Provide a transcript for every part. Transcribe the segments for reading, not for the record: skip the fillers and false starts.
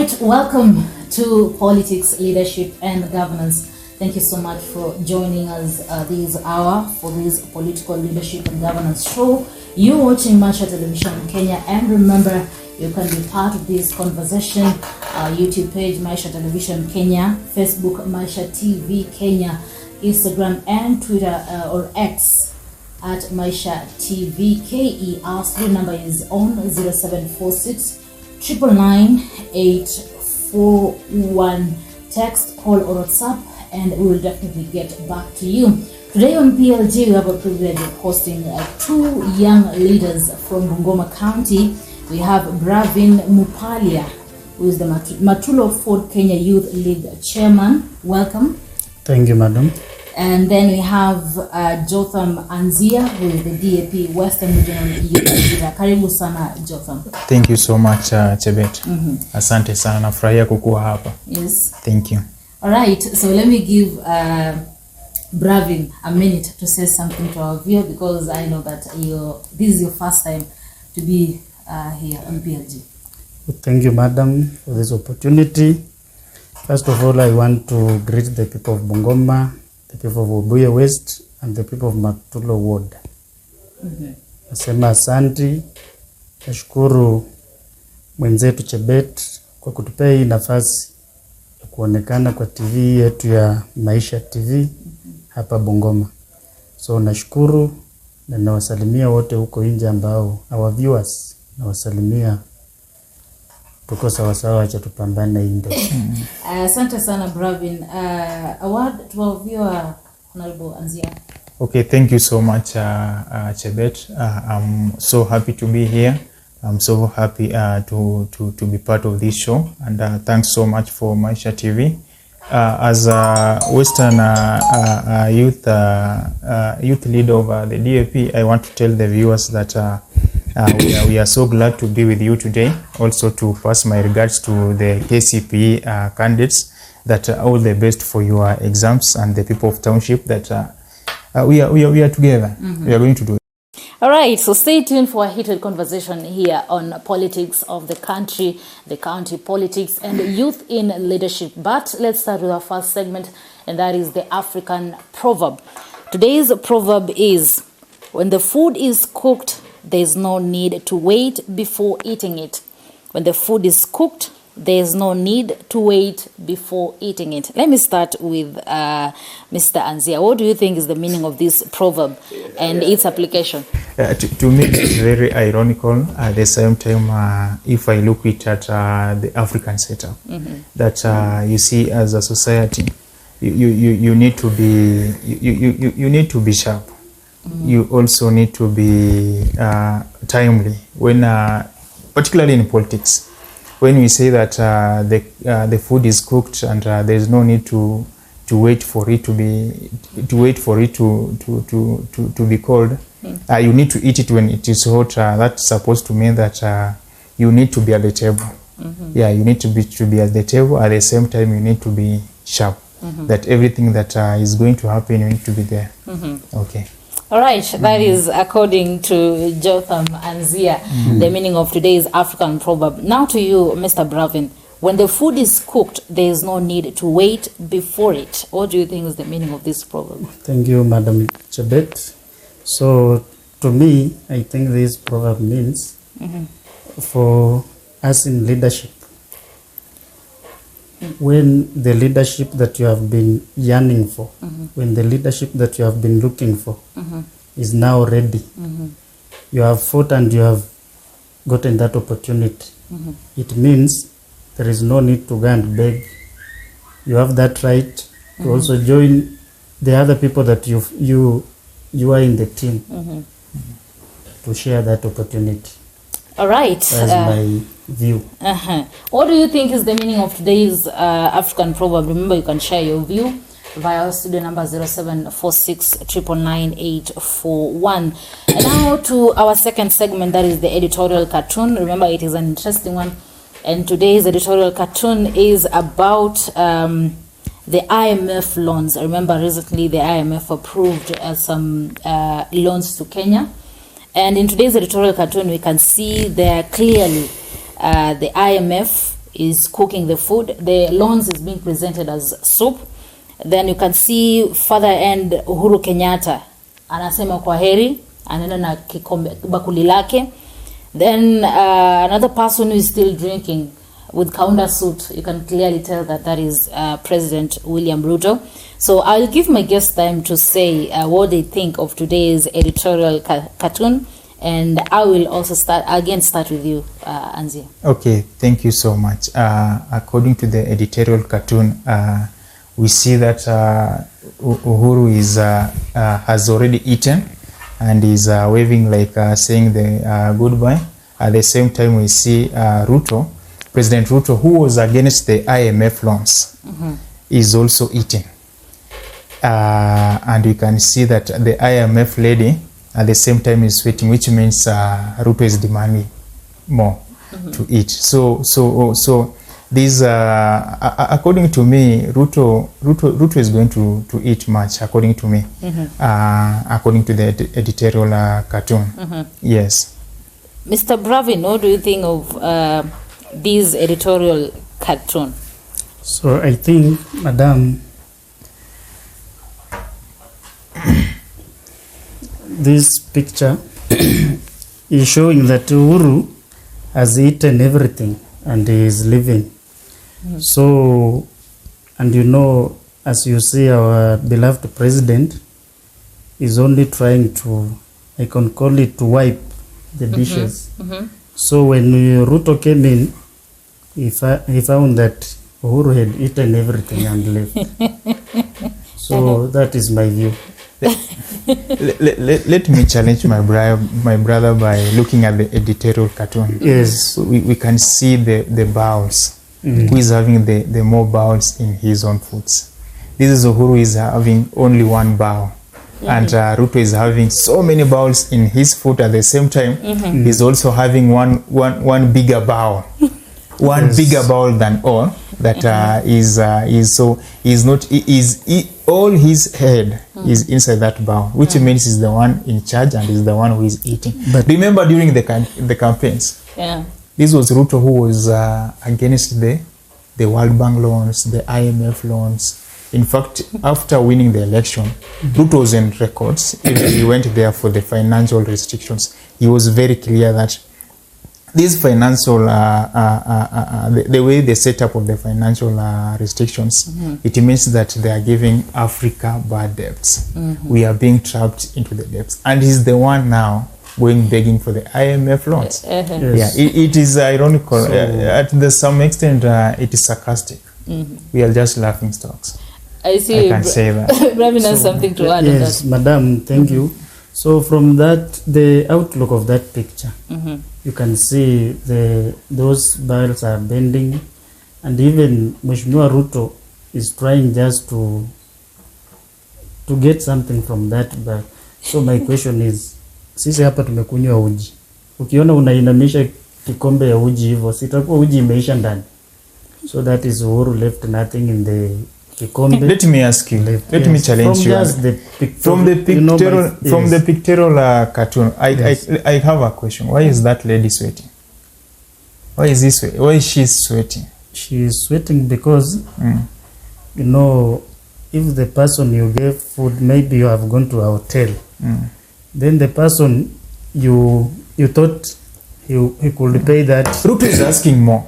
right, welcome to Politics, Leadership and Governance. Thank you so much for joining us this hour for this Political Leadership and Governance show. You're watching Maisha Television Kenya, and remember, you can be part of this conversation. YouTube page Maisha Television Kenya, Facebook Maisha TV Kenya, Instagram and Twitter or X at Maisha TV KE. Our studio number is on 0746 999 841. Text, call or WhatsApp, and we will definitely get back to you. Today on PLG, we have a privilege of hosting two young leaders from Bungoma County. We have Bravin Mupalia, who is the Matulo Ford Kenya Youth League Chairman. Welcome. Thank you, madam. And then we have Jotham Anzia, who is the DAP Western Regional Youth Leader. Karibu sana, Jotham. Thank you so much, Chebet. Asante sana, nafurahia kukuwa hapa. Yes. Thank you. All right, so let me give Bravin a minute to say something to our viewer, because I know that this is your first time to be here on PLG. Thank you, madam, for this opportunity. First of all, I want to greet the people of Bungoma, the people of Luhya West, and the people of Matulo Ward. Nasema asante, nashukuru mwenzetu Chebet kwa kutupea hii nafasi ya kuonekana kwa TV yetu ya Maisha TV hapa Bungoma. So nashukuru na nawasalimia wote huko nje ambao our viewers, nawasalimia. Tuko sawasawa, acha tupambane indo. Asante sana Bravin. Award to our viewer, Honorable Anzia. Okay, thank you so much, Chebet. I'm so happy to be here. I'm so happy to be part of this show, and thanks so much for Maisha TV. As a Western youth leader of the DAP, I want to tell the viewers that we are so glad to be with you today. Also to pass my regards to the KCPE candidates, that all the best for your exams, and the people of township that we are together. We are going to do it. All right, so stay tuned for a heated conversation here on politics of the country, the county politics, and youth in leadership. But let's start with our first segment, and that is the African proverb. Today's proverb is, when the food is cooked, there's no need to wait before eating it. When the food is cooked, there's no need to wait before eating it. Let me start with Mr. Anzia. What do you think is the meaning of this proverb and its application? To me, it's very ironical. At the same time, if I look at the African setup, that you see, as a society, you need to be you need to be sharp. You also need to be timely when, particularly in politics. When we say that the food is cooked and there is no need to wait for it to be cold, you need to eat it when it is hot. That's supposed to mean that you need to be at the table. Yeah, you need to be at the table. At the same time, you need to be sharp. That everything that is going to happen, you need to be there. Okay. All right, that is according to Jotham Anzia, the meaning of today's African proverb. Now to you, Mr. Bravin. When the food is cooked, there is no need to wait before it. What do you think is the meaning of this proverb? Thank you, Madam Chebet. So, to me, I think this proverb means for us in leadership, when the leadership that you have been yearning for, when the leadership that you have been looking for is now ready, you have fought and you have gotten that opportunity. It means there is no need to go and beg. You have that right to also join the other people that you are in the team to share that opportunity. All right. That's my view. What do you think is the meaning of today's African proverb? Remember, you can share your view via studio number 0746 999 841. And now to our second segment, that is the editorial cartoon. Remember, it is an interesting one. And today's editorial cartoon is about the IMF loans. Remember, recently the IMF approved some loans to Kenya. And in today's editorial cartoon, we can see there clearly the IMF is cooking the food. The lawns is being presented as soup. Then you can see further end Uhuru Kenyatta anasema kwa heri, anaenda na kikombe bakuli lake. Then another person who is still drinking with counter suit. You can clearly tell that is President William Ruto. So I'll give my guests time to say what they think of today's editorial cartoon, and I will also start with you, Anzia. Okay, thank you so much. According to the editorial cartoon, we see that Uhuru has already eaten and is waving like saying the goodbye. At the same time, we see Ruto, President Ruto, who was against the IMF loans, is also eating. And we can see that the IMF lady at the same time is sweating, which means Ruto is demanding more to eat. So this, according to me, Ruto is going to eat much, according to me, according to the editorial cartoon. Yes. Mr. Bravin, what do you think of this editorial cartoon? So I think, Madam, this picture is showing that Uhuru has eaten everything and he is living. So, and you know, as you see, our beloved president is only trying to, I can call it, to wipe the dishes. So when Ruto came in, he found that Uhuru had eaten everything and left. So that is my view. Let me challenge my brother by looking at the editorial cartoon. Yes. We can see the bowls. Who is having the more bowls in his own foods. This is Uhuru is having only one bowl. And Ruto is having so many bowls in his food at the same time. He's also having one bigger bowl. One bigger bowl than all. That all his head is inside that bowl, which means he's the one in charge and he's the one who is eating. But remember during the campaigns, this was Ruto who was against the World Bank loans, the IMF loans. In fact, after winning the election, Ruto was in records. He went there for the financial restrictions. He was very clear that these financial, the way they set up of the financial restrictions, it means that they are giving Africa bad debts. We are being trapped into the debts. And he's the one now going begging for the IMF loans. Yes. Yeah, it is ironical. At some extent, it is sarcastic. We are just laughing stocks. I see. I can say that. Bravin has something to add. Yes, on that. Madam, thank you. So from that, the outlook of that picture, you can see those barrels are bending, and even Mheshimiwa Ruto is trying just to get something from that bar. So my question is, sisi hapa tumekunywa uji. Ukiona unainamisha kikombe ya uji hivyo, sitakuwa uji imeisha ndani. So that is Uhuru left nothing in the kikombe. Let me ask you. Let me challenge you. From the pictorial cartoon, I have a question. Why is that lady sweating? Why is she sweating? She is sweating because you know, if the person you gave food, maybe you have gone to a hotel, then the person you thought he could pay that. Ruto is asking more.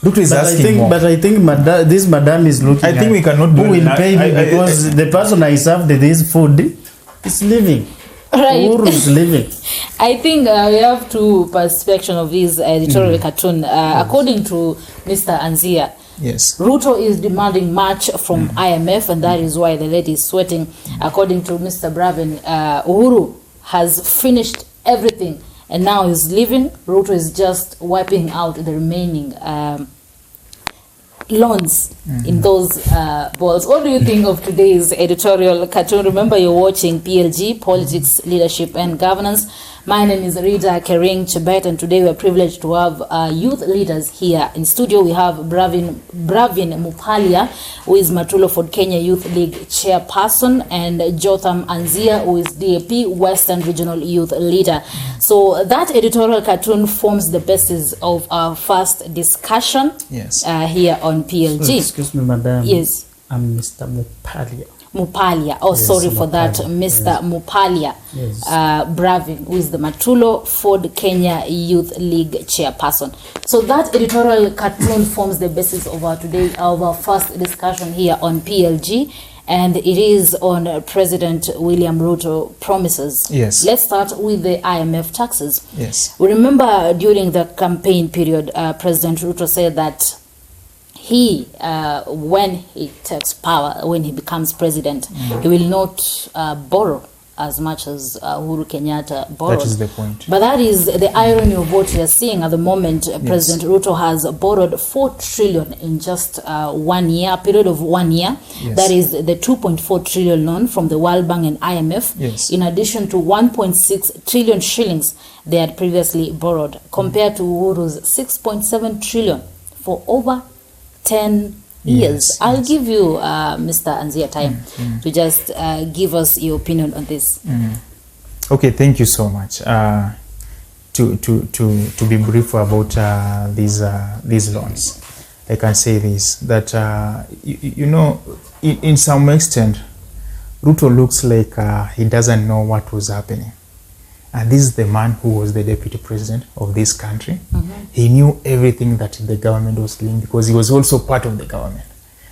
Ruto is asking more. But I think this madam is looking I think we cannot do who will pay me because the person I served this food is living. Right. Uhuru is living. I think we have two perspectives of this editorial cartoon. According to Mr. Anzia, yes, Ruto is demanding much from IMF, and that is why the lady is sweating. According to Mr. Bravin, Uhuru has finished everything and now he's leaving. Ruto is just wiping out the remaining loans in those balls. What do you think of today's editorial cartoon? Remember, you're watching PLG, Politics, Leadership and Governance. My name is Rita Kering Chebet, and today we are privileged to have youth leaders here in studio. We have Bravin Mupalia, who is Matulo Ford Kenya Youth League chairperson, and Jotham Anzia, who is DAP Western Regional Youth Leader. So that editorial cartoon forms the basis of our first discussion here on PLG. So, excuse me, madam. Yes. I'm Mr. Mupalia. Mupalia. Oh, yes, sorry for that, Mr. Yes. Mupalia. Yes. Bravin, who is the Matulo Ford Kenya Youth League chairperson. So that editorial cartoon forms the basis of our first discussion here on PLG, and it is on President William Ruto promises. Yes. Let's start with the IMF taxes. Yes. We remember during the campaign period, President Ruto said that he, when he takes power, when he becomes president, he will not borrow as much as Uhuru Kenyatta borrowed. That is the point. But that is the irony of what we are seeing at the moment. Yes. President Ruto has borrowed 4 trillion in just 1 year, a period of 1 year. Yes. That is the 2.4 trillion loan from the World Bank and IMF, yes, in addition to 1.6 trillion shillings they had previously borrowed, compared to Uhuru's 6.7 trillion for over 10 years. Yes, I'll give you, Mr. Anzia, time to just give us your opinion on this. Okay, thank you so much. To be brief about these loans, I can say this, that you know, in some extent, Ruto looks like he doesn't know what was happening. And this is the man who was the deputy president of this country. He knew everything that the government was doing because he was also part of the government.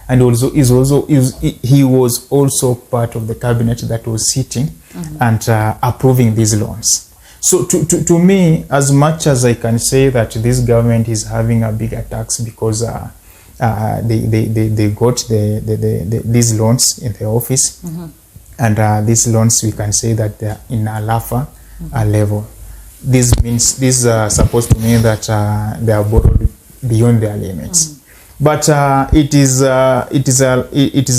And also he was also part of the cabinet that was sitting and approving these loans. So to me, as much as I can say that this government is having a bigger tax because they got these loans in the office, and these loans, we can say that they are in a LAFA level. This means this is supposed to mean that they are borrowed beyond their limits. But it is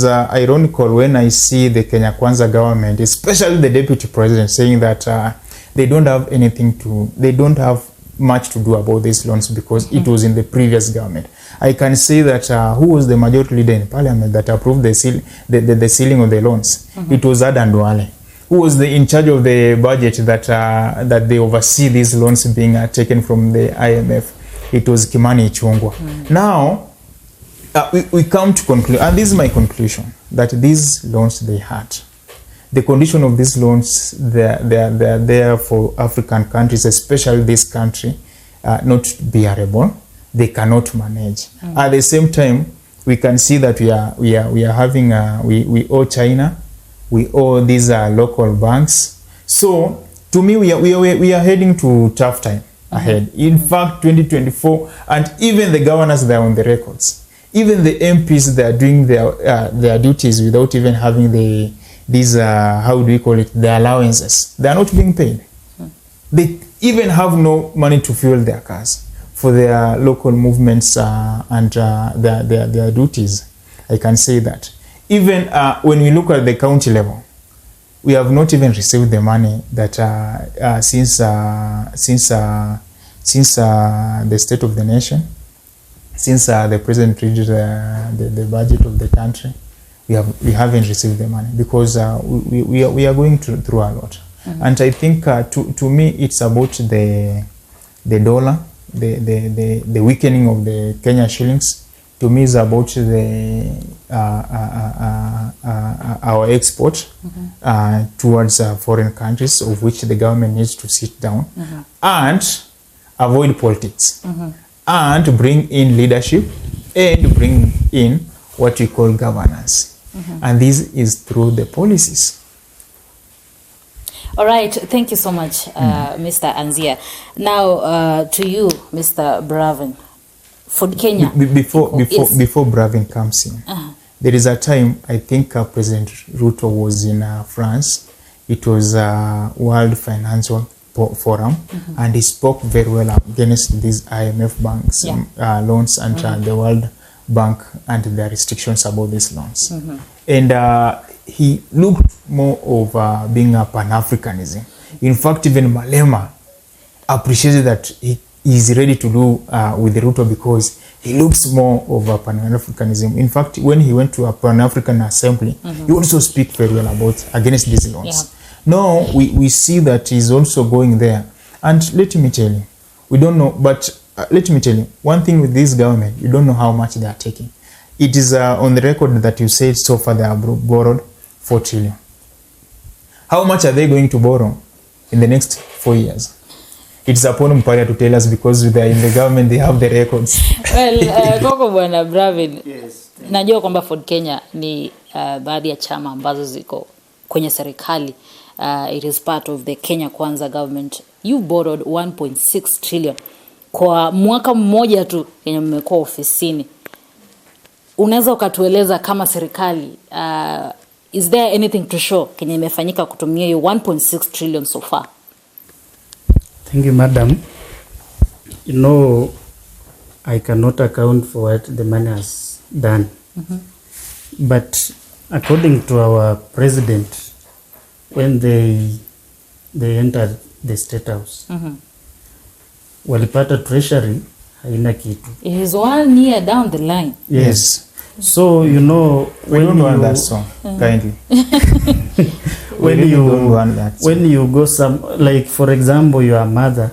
ironical when I see the Kenya Kwanza government, especially the deputy president, saying that they don't have much to do about these loans because it was in the previous government. I can say that who was the majority leader in parliament that approved the ceiling of the loans? It was Adan Duale. Who was in charge of the budget that they oversee these loans being taken from the IMF? It was Kimani Ichung'wah. Now, we come to conclude, and this is my conclusion, that these loans they had. The condition of these loans, they're there for African countries, especially this country, not bearable. They cannot manage. At the same time, we can see that we are having we owe China. We owe these local banks. So to me, we are heading to tough time ahead. In fact, 2024, and even the governors, they are on the records. Even the MPs, they are doing their duties without even having these how do we call it, the allowances. They are not being paid. They even have no money to fuel their cars for their local movements and their duties. I can say that. Even when we look at the county level, we have not even received the money that since the State of the Nation, since the president read the budget of the country, we haven't received the money because we are going through a lot. And I think to me it's about the dollar, the weakening of the Kenya shillings. To me, is about our export towards foreign countries, of which the government needs to sit down and avoid politics and bring in leadership and bring in what we call governance. And this is through the policies. All right, thank you so much, Mr. Anzia. Now to you, Mr. Bravin. For Kenya. Before Bravin comes in, there is a time, I think President Ruto was in France. It was a World Financial Forum, and he spoke very well against these IMF banks loans and the World Bank and the restrictions about these loans. And he looked more of being a Pan-Africanism. In fact, even Malema appreciated that he is ready to do with the Ruto because he looks more of a Pan-Africanism. In fact, when he went to a Pan-African assembly, he also speak very well about against these laws. Yeah. Now we see that he's also going there. And let me tell you, we don't know, but let me tell you, one thing with this government, you don't know how much they are taking. It is on the record that you said so far they have borrowed 4 trillion. How much are they going to borrow in the next 4 years? It's upon Mpaya to tell us because they are in the government, they have the records. Well, Koko Bwana Bravin, yes. Najua kwamba Ford Kenya ni baadhi ya chama ambazo ziko kwenye serikali. It is part of the Kenya Kwanza government. You borrowed 1.6 trillion kwa mwaka mmoja tu Kenya mmekuwa ofisini. Unaweza ukatueleza kama serikali, is there anything to show Kenya imefanyika kutumia hiyo 1.6 trillion so far? Thank you, madam. You know, I cannot account for what the money has done. But according to our president, when they entered the State House, walipata treasury haina kitu. It is 1 year down the line. Yes. So, you know, We don't want that song, kindly. when you go some, like for example, your mother,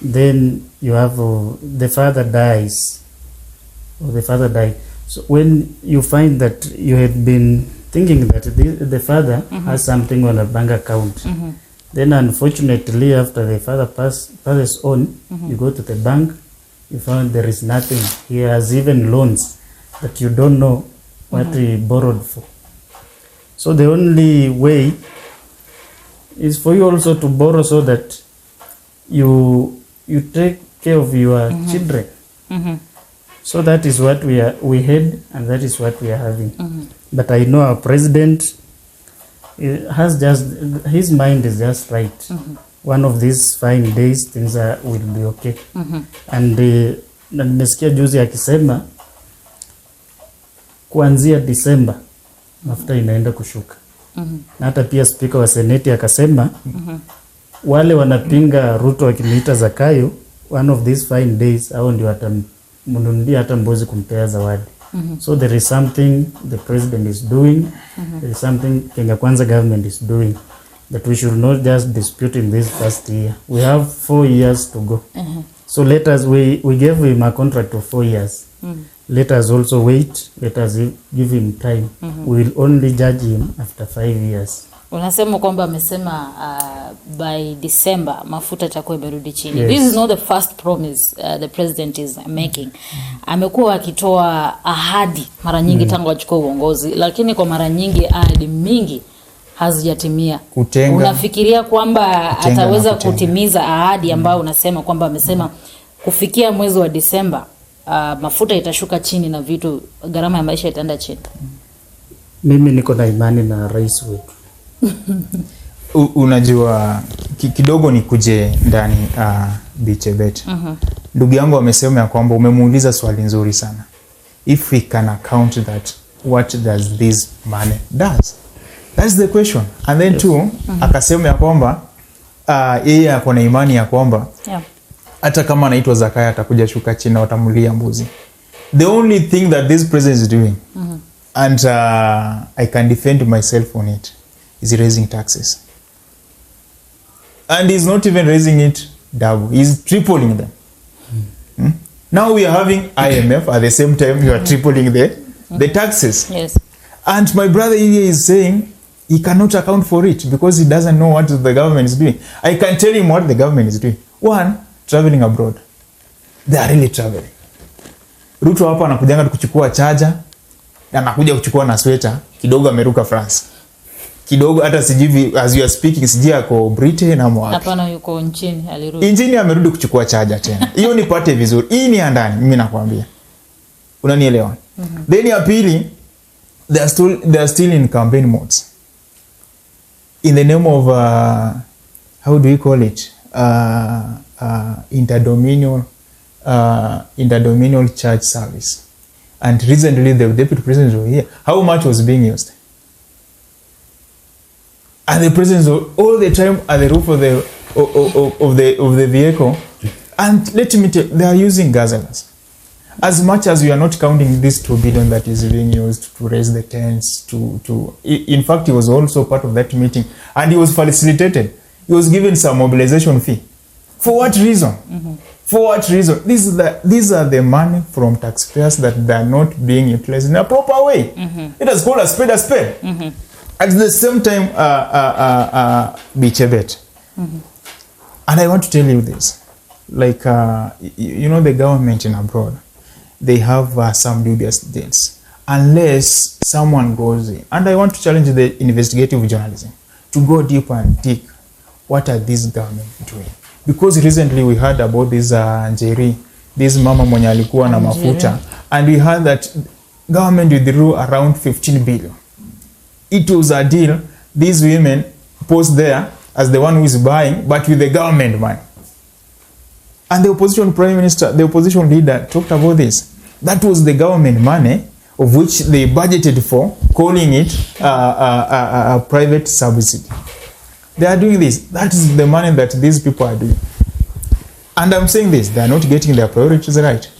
then you have the father dies, or the father died. So when you find that you had been thinking that the father has something on a bank account, then unfortunately after the father passes on, you go to the bank, you find there is nothing. He has even loans that you don't know what he borrowed for. So the only way is for you also to borrow so that you take care of your children. So that is what we had, and that is what we are having. But I know our president has his mind is just right. One of these fine days things will be okay. And na nimesikia juzi akisema kuanzia December mafuta inaenda kushuka. Na hata pia speaker wa Senate akasema wale wanapinga Ruto wakimita Zakayo, one of these fine days hao ndio atamnunulia hata mbozi kumpea zawadi. So there is something the president is doing, there is something Kenya Kwanza government is doing that we should not just dispute in this first year. We have 4 years to go. So let us, we gave him a contract of 4 years. Let us also wait, let us give him time. We will only judge him after 5 years. Unasema kwamba amesema by December mafuta itakuwa imerudi chini. Yes. This is not the first promise the president is making. Amekuwa akitoa ahadi mara nyingi tangu achukue uongozi, lakini kwa mara nyingi ahadi mingi hazijatimia. Unafikiria kwamba ataweza kutimiza ahadi ambayo unasema kwamba amesema kufikia mwezi wa December mafuta itashuka chini na vitu, gharama ya maisha itaenda chini? Mimi niko na imani na rais wetu. Unajua kidogo ni kuje ndani Bichebet. Ndugu yangu amesema ya kwamba umemuuliza swali nzuri sana. If we can account that, what does this money does? That's the question. And then too, akasema ya kwamba yeye ako na imani ya kwamba hata kama anaitwa Zakaya atakuja shuka chini na watamulia mbuzi. The only thing that this president is doing, and I can defend myself on it, is raising taxes. And he's not even raising it double. He's tripling them. Now we are having IMF at the same time you are tripling the taxes. Yes. And my brother here is saying he cannot account for it because he doesn't know what the government is doing. I can tell him what the government is doing. One, traveling abroad. They are really traveling. Ruto hapa anakujanga kuchukua charger, na anakuja kuchukua na sweater, kidogo ameruka France. Kidogo hata sijivi as you are speaking sijia kwa Britain na mwa. Hapana, yuko nchini, alirudi. Nchini amerudi kuchukua charger tena. Hiyo nipate vizuri. Hii ni ndani, mimi nakwambia. Unanielewa? Then ya pili, they are still in campaign modes. In the name of how do you call it? Interdominion church service. And recently the deputy president was here. How much was being used? and the president is all the time at the roof of the vehicle. And let me tell you, they are using gasolines. As much as we are not counting this 2 billion that is being used to raise the tents, in fact, he was also part of that meeting, and he was facilitated. He was given some mobilization fee. For what reason? For what reason? These are the money from taxpayers that they are not being utilized in a proper way. It has called a spade a spade. At the same time, Bichebet. And I want to tell you this. Like, the government in abroad, they have some dubious deals. Unless someone goes in. And I want to challenge the investigative journalism to go deep and dig. What are these governments doing? Because recently we heard about this Njeri, this mama mwenye alikuwa na mafuta, and we heard that government withdrew around 15 billion. It was a deal. These women posed there as the one who is buying, but with the government money. And the opposition prime minister, the opposition leader talked about this. That was the government money of which they budgeted for, calling it a private subsidy. They are doing this. That is the money that these people are doing. And I'm saying this, they are not getting their priorities right.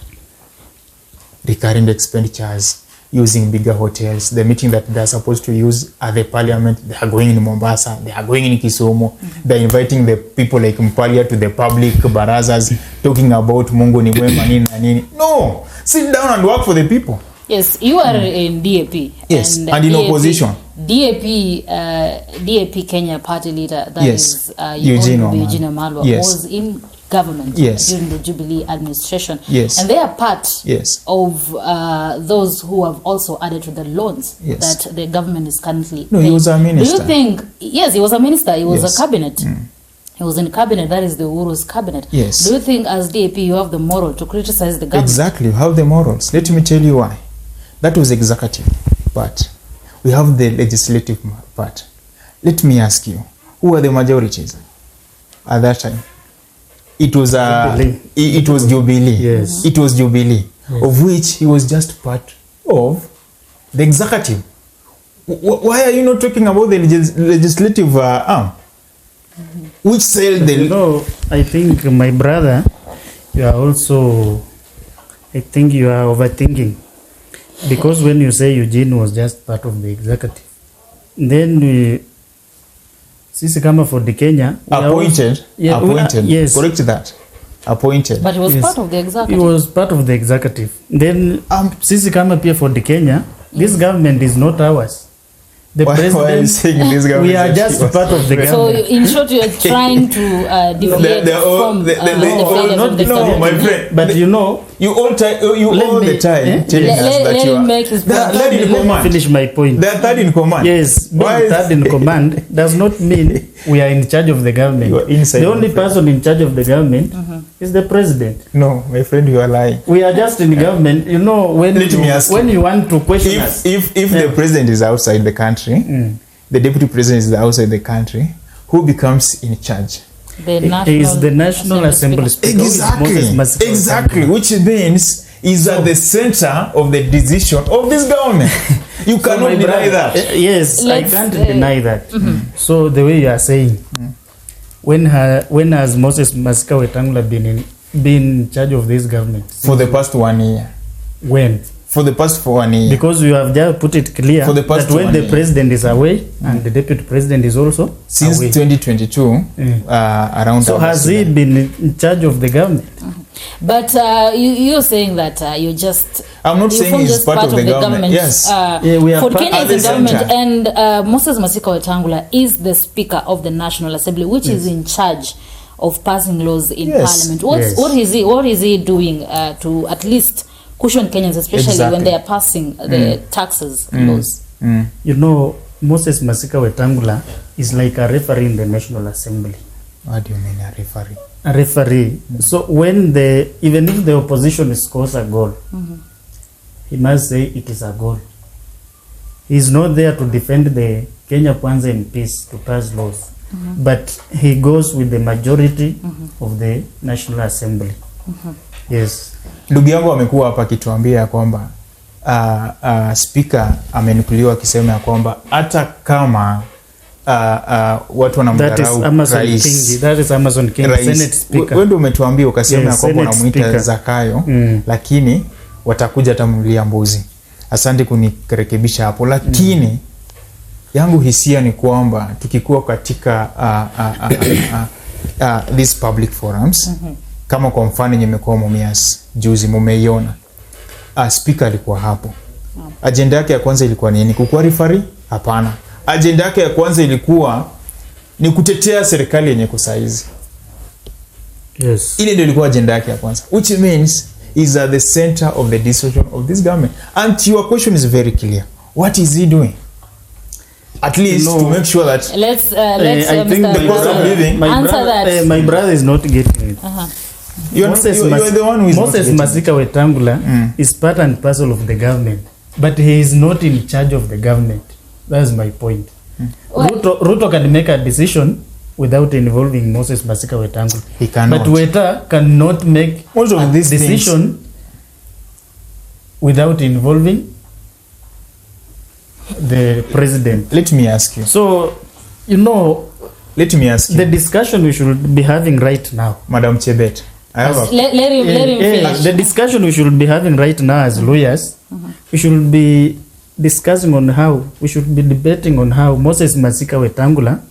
Recurring expenditures, using bigger hotels, the meeting that they are supposed to use at the parliament, they are going in Mombasa, they are going in Kisumu, they are inviting the people like Mpalia to the public barazas, talking about Mungu ni mwema nini na nini. No! Sit down and work for the people. Yes, you are in DAP. Yes, and in DAP, opposition. DAP Kenya party leader, that yes. is Eugene Wamalwa, yes. was in government yes. during the Jubilee administration. Yes. And they are part yes. of those who have also added to the loans yes. that the government is currently No, paying. he was a minister. Do you think, yes, he was a minister, he was yes. a cabinet. He was in cabinet, that is the Uhuru's cabinet. Yes. Do you think as DAP you have the moral to criticize the government? Exactly, you have the morals. Let me tell you why. That was executive part. We have the legislative part. Let me ask you, who were the majorities at that time? It was Jubilee. Yes. It was Jubilee, yes. Of which he was just part of the executive. Why are you not talking about the legislative arm? Which said the... No, I think, my brother, you are also, I think you are overthinking. Because when you say Eugene was just part of the executive, then sisi kama for the Kenya appointed, yes, correct that, appointed, but he was yes. part of the executive. He was part of the executive. Then sisi kama pia for the Kenya, this government is not ours. The president, why are you saying this government? We are just part of the government. So in short, you are trying to deviate from the failures of the no, government. my friend. But you know, you all the time telling us that you are. Let me finish my point. They are third in command. Yes, being third in command does not mean we are in charge of the government. You are inside. The only person in charge of the government is the president. No, my friend, you are lying. We are just in government. You know, when you want to question us. If the president is outside the country, the deputy president is outside the country, who becomes in charge? He is the National Assembly Speaker. Exactly, which means is at the center of the decision of this government. You cannot deny that. Yes, I can't deny that. So the way you are saying, when has Moses Masika Wetangulla been in charge of this government? For the past 1 year. When? For the past 1 year. Because you have just put it clear that when the president is away and the deputy president is also since away. 2022, around. So has he been in charge of the government? But you're saying that you're just... I'm not saying he's part of the government. Yes. We are for Kenya is the government, and Moses Masika Wetangulla is the Speaker of the National Assembly, which is in charge of passing laws in Parliament. What is he doing to at least cushion Kenyans, especially when they are passing the taxes laws? You know, Moses Masika Wetangulla is like a referee in the National Assembly. What do you mean a referee? A referee. So when even if the opposition scores a goal, he must say it is a goal. He is not there to defend the Kenya Kwanza in peace, to pass laws. But he goes with the majority of the National Assembly. Yes. Ndugu yangu amekuwa hapa akituambia kwamba speaker amenukuliwa akisema kwamba hata kama watu That is wanamdharau Amazon rais. King. That is Amazon King, Senate Speaker. Wewe ndio umetuambia ukasema Yes, ya kwamba Senate unamuita Speaker. Zakayo, lakini watakuja hata mlia mbuzi. Asante kunirekebisha hapo, lakini yangu hisia ni kwamba tukikuwa katika these public forums, kama kwa mfano nimekuwa Mumias juzi, mumeiona speaker alikuwa hapo. Agenda yake ya kwanza ilikuwa nini? Kukuwa referee? Hapana. Agenda yake ya kwanza ilikuwa ni kutetea serikali yenye kusaizi. Yes. Ile ndio ilikuwa agenda yake ya kwanza, which means is at the center of the decision of this government. And your question is very clear. What is he doing? At least to make sure that Let's I think Mr. the cost of living. Answer that. My brother is not getting it. you're the one who is Moses not Masika Wetangula is part and parcel of the government, but he is not in charge of the government. That's my point. Ruto can make a decision without involving Moses Masika Wetangula. He cannot. But Weta cannot make Most of a these decision without involving the president. Let me ask you. So, Let me ask you, the discussion we should be having right now. Madam Chebet. I have a Let him finish. The discussion we should be having right now as lawyers, we should be discussing on how, we should be debating on how Moses Masika Wetangula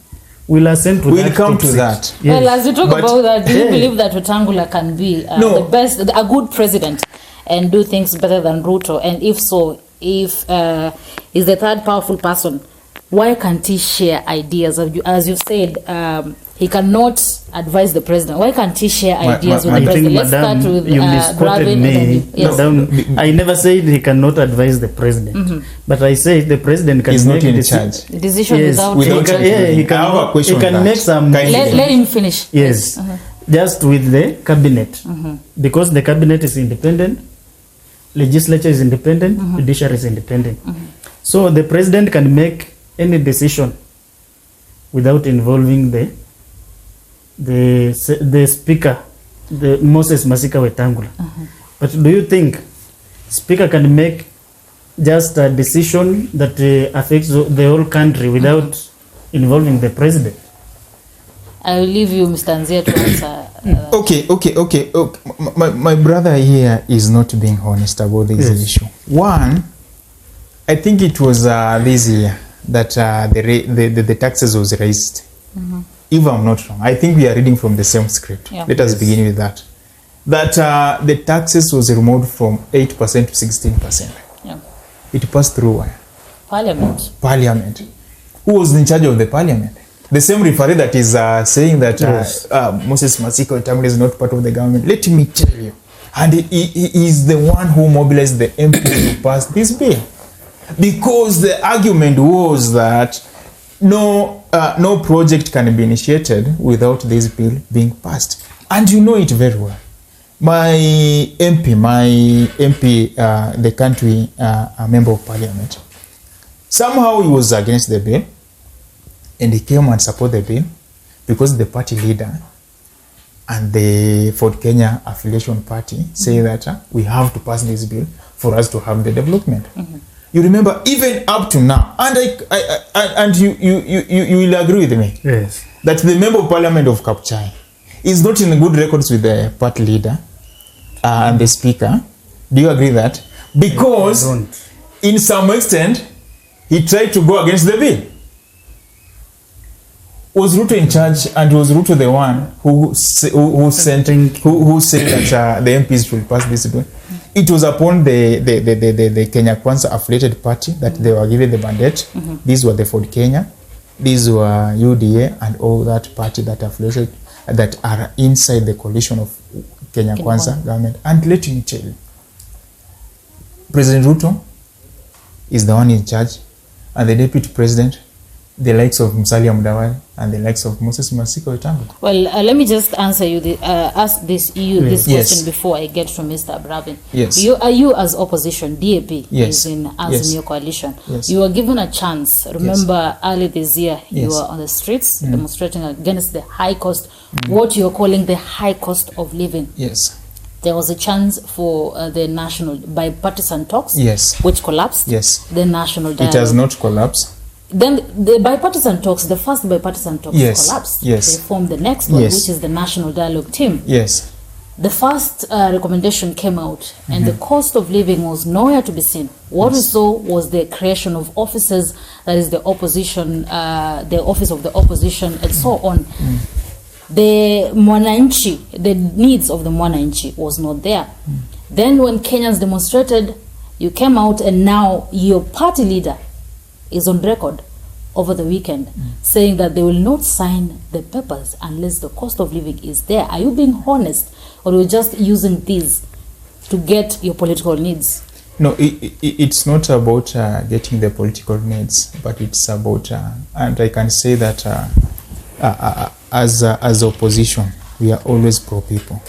will ascend to We'll that come to top that. seat. Yes. Well, as we talk But- about that, do you Yeah. believe that Wetangula can be No. the best, a good president, and do things better than Ruto? And if so, if he's the third powerful person, why can't he share ideas? As you said, he cannot advise the president. Why can't he share ideas with I the think, president? Let's start Madam, with you misquoted Bravin and then me. you. Yes. Madam, I never said he cannot advise the president, but I said the president can He's make not in deci- charge. Decision Yes, without. Without he can, I have a question he can on that. make some. Kindly. Let him finish. Yes, just with the cabinet, because the cabinet is independent, legislature is independent, judiciary is independent. So the president can make any decision without involving the speaker, the Moses Masika Wetangula. But do you think speaker can make just a decision that affects the whole country without involving the president? I will leave you, Mr. Nzia, to answer. Okay. My brother here is not being honest about this Yes. issue. One, I think it was this year that the taxes was raised. If I'm not wrong, I think we are reading from the same script. Yeah. Let us begin with that. That the taxes was removed from 8% to 16%. Yeah. It passed through where? Parliament. Parliament. Who was in charge of the parliament? The same referee that is saying that Yes. Moses Masika Wetangula is not part of the government. Let me tell you. And he is the one who mobilized the MP to pass this bill. Because the argument was that no project can be initiated without this bill being passed. And you know it very well. My MP, the country member of parliament, somehow he was against the bill, and he came and supported the bill because the party leader and the Ford Kenya affiliation party say that we have to pass this bill for us to have the development. You remember, even up to now, and you will agree with me, Yes. that the member of parliament of Kapchai is not in good records with the party leader and the speaker. Do you agree that? Because I don't. in some extent, he tried to go against the bill. Was Ruto in charge, and was Ruto the one who said that the MPs should pass this bill? It was upon the Kenya Kwanza affiliated party that they were given the mandate. These were the Ford Kenya, these were UDA, and all that party that affiliated that are inside the coalition of Kenya Kwanza government. And let me tell you, President Ruto is the one in charge, and the deputy president, the likes of Musalia Mudavadi and the likes of Moses Masika Wetangula. Well, let me just answer you ask this Yes. question before I get to Mr. Bravin. Yes. You as opposition, DAP Yes. is in as Yes. in your coalition. Yes. You were given a chance. Remember early this year you Yes. were on the streets demonstrating against the high cost, what you're calling the high cost of living. Yes. There was a chance for the national bipartisan talks, Yes. which collapsed. Yes. The national It dialogue. has not collapsed. then the bipartisan talks, the first bipartisan talks collapsed. Yes. They formed the next one, Yes. which is the National Dialogue Team. Yes. The first recommendation came out, and the cost of living was nowhere to be seen. What we saw was the creation of offices, that is the opposition, the office of the opposition, and so on. The mwananchi, the needs of the mwananchi was not there. Then when Kenyans demonstrated, you came out, and now your party leader is on record over the weekend saying that they will not sign the papers unless the cost of living is there. Are you being honest, or you're just using these to get your political needs? No, it's not about getting the political needs, but it's about, and I can say that as opposition, we are always pro people.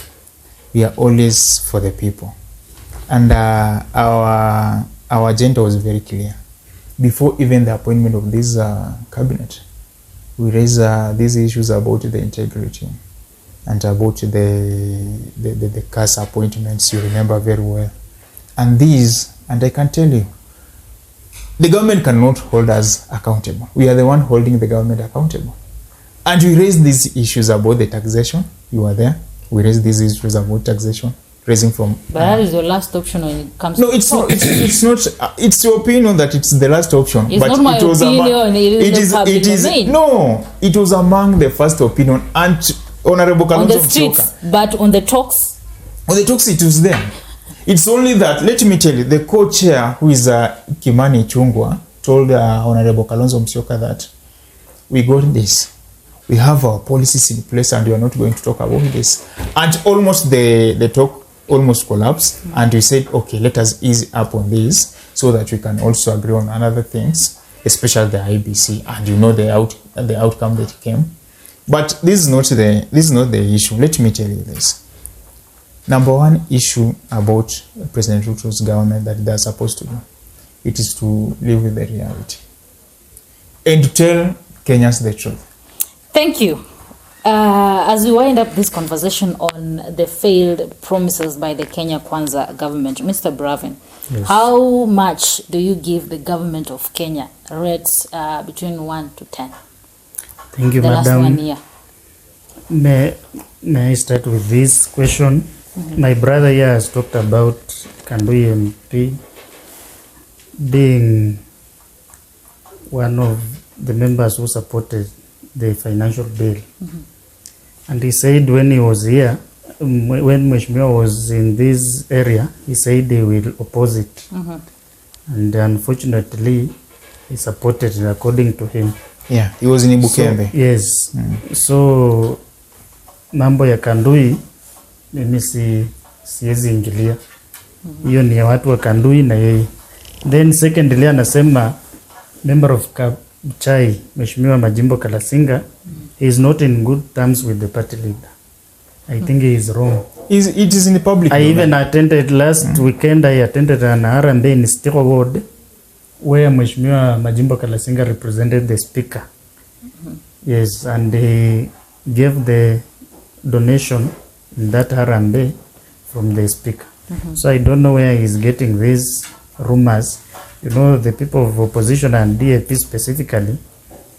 We are always for the people. And our agenda was very clear. Before even the appointment of this cabinet, we raised these issues about the integrity and about the CAS appointments, you remember very well. And these, and I can tell you, the government cannot hold us accountable. We are the one holding the government accountable. And we raised these issues about the taxation. You were there. We raised these issues about taxation, raising from. But that is your last option when it comes. No, to it's not. It's not. It's your opinion that it's the last option. It's but not my it was opinion. It is the public domain. No, it was among the first opinion. And Honorable Kalonzo on the streets, but on the talks. On the talks, it was there. It's only that, let me tell you, the co-chair, who is Kimani Chungwa, told Honorable Kalonzo Musyoka that we got this. We have our policies in place and we are not going to talk about this. And almost the talk almost collapsed. And we said, okay, let us ease up on this so that we can also agree on other things, especially the IBC. And you know the outcome that came. But this is not the issue. Let me tell you this. Number one issue about President Ruto's government that they are supposed to do, it is to live with the reality and to tell Kenyans the truth. Thank you. As we wind up this conversation on the failed promises by the Kenya Kwanza government, Mr. Bravin, yes. How much do you give the government of Kenya rates between 1 to 10? Thank you, the Madam. Last 1 year. May I start with this question? My brother here has talked about Kandui MP being one of the members who supported the financial bill. And he said when he was here, when Mheshimiwa was in this area, he said they will oppose it. And unfortunately, he supported it according to him. Yeah, he was in Ibukembe. So, yes. So, mambo ya Kandui, mimi siwezi ingilia. Hiyo ni ya watu wa Kandui na yeye. Then secondly, anasema member of Chai, Mheshimiwa Majimbo Kalasinga, he is not in good terms with the party leader. I think he is wrong. It is in the public. I even attended last weekend, I attended an Harambee in Stiko Ward, where Mheshimiwa Majimbo Kalasinga represented the speaker. Yes, and he gave the donation in that Harambee from the speaker. So I don't know where he's getting these rumors. You know, the people of opposition and DAP specifically,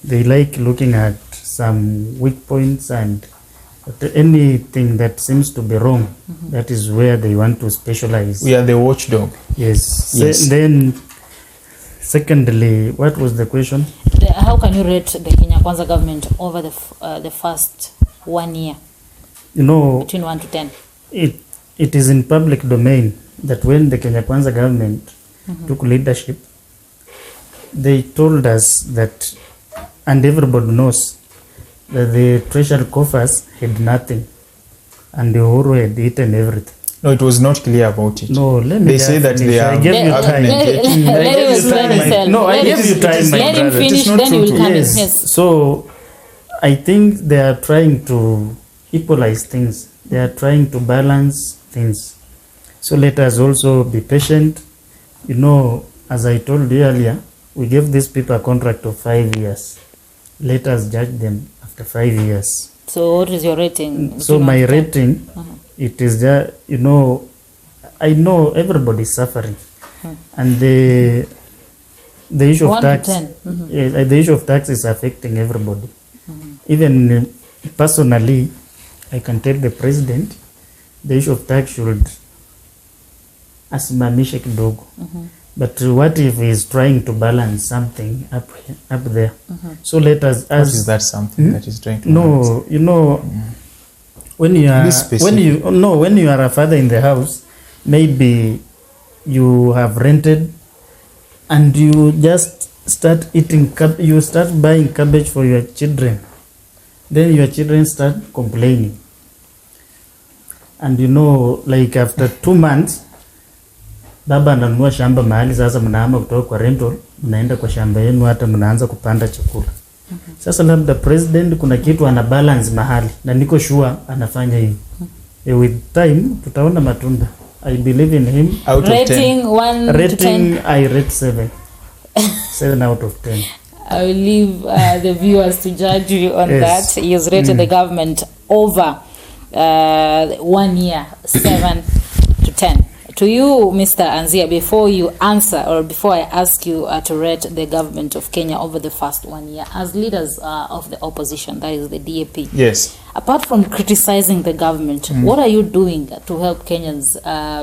they like looking at some weak points and anything that seems to be wrong. That is where they want to specialize. We are the watchdog. Yes. Yes. Then, secondly, what was the question? How can you rate the Kenya Kwanza government over the first 1 year? You know, between 1 to 10. It is in public domain that when the Kenya Kwanza government took leadership, they told us that, and everybody knows, that the treasury coffers had nothing and the Uhuru had eaten everything. No, it was not clear about it. No, let me They say that finish. they are. I gave you time. Let him explain himself. No, I gave you time, my Let him brother. finish, then you will come in. Yes. So, I think they are trying to equalize things. They are trying to balance things. So let us also be patient. You know, as I told you earlier, we gave these people a contract of 5 years. Let us judge them after 5 years. So what is your rating? So my rating, it is just, you know, I know everybody is suffering. And the the issue of 1 to tax, 10. the issue of tax is affecting everybody. Even personally, I can tell the president the issue of tax should asimamishe kidogo. But what if he's trying to balance something up there? So let us ask. What is that something that is trying to balance? No, you know, when you are a father in the house, maybe you have rented and you just start eating you start buying cabbage for your children. Then your children start complaining. And you know, like after 2 months, baba ananunua shamba mahali, sasa mnahama kutoka kwa rental mnaenda kwa shamba yenu, hata mnaanza kupanda chakula. Sasa labda president kuna kitu ana balance mahali, na niko sure anafanya hivi. With time tutaona matunda. I believe in him. Out of 10. Rating 1 to 10. I rate 7. 7 out of 10. I will leave the viewers to judge you on Yes. that. He has rated the government over 1 year, 7 to 10. To you, Mr. Anzia, before you answer or before I ask you to rate the government of Kenya over the first 1 year, as leaders of the opposition, that is the DAP. Yes. Apart from criticizing the government, what are you doing to help Kenyans?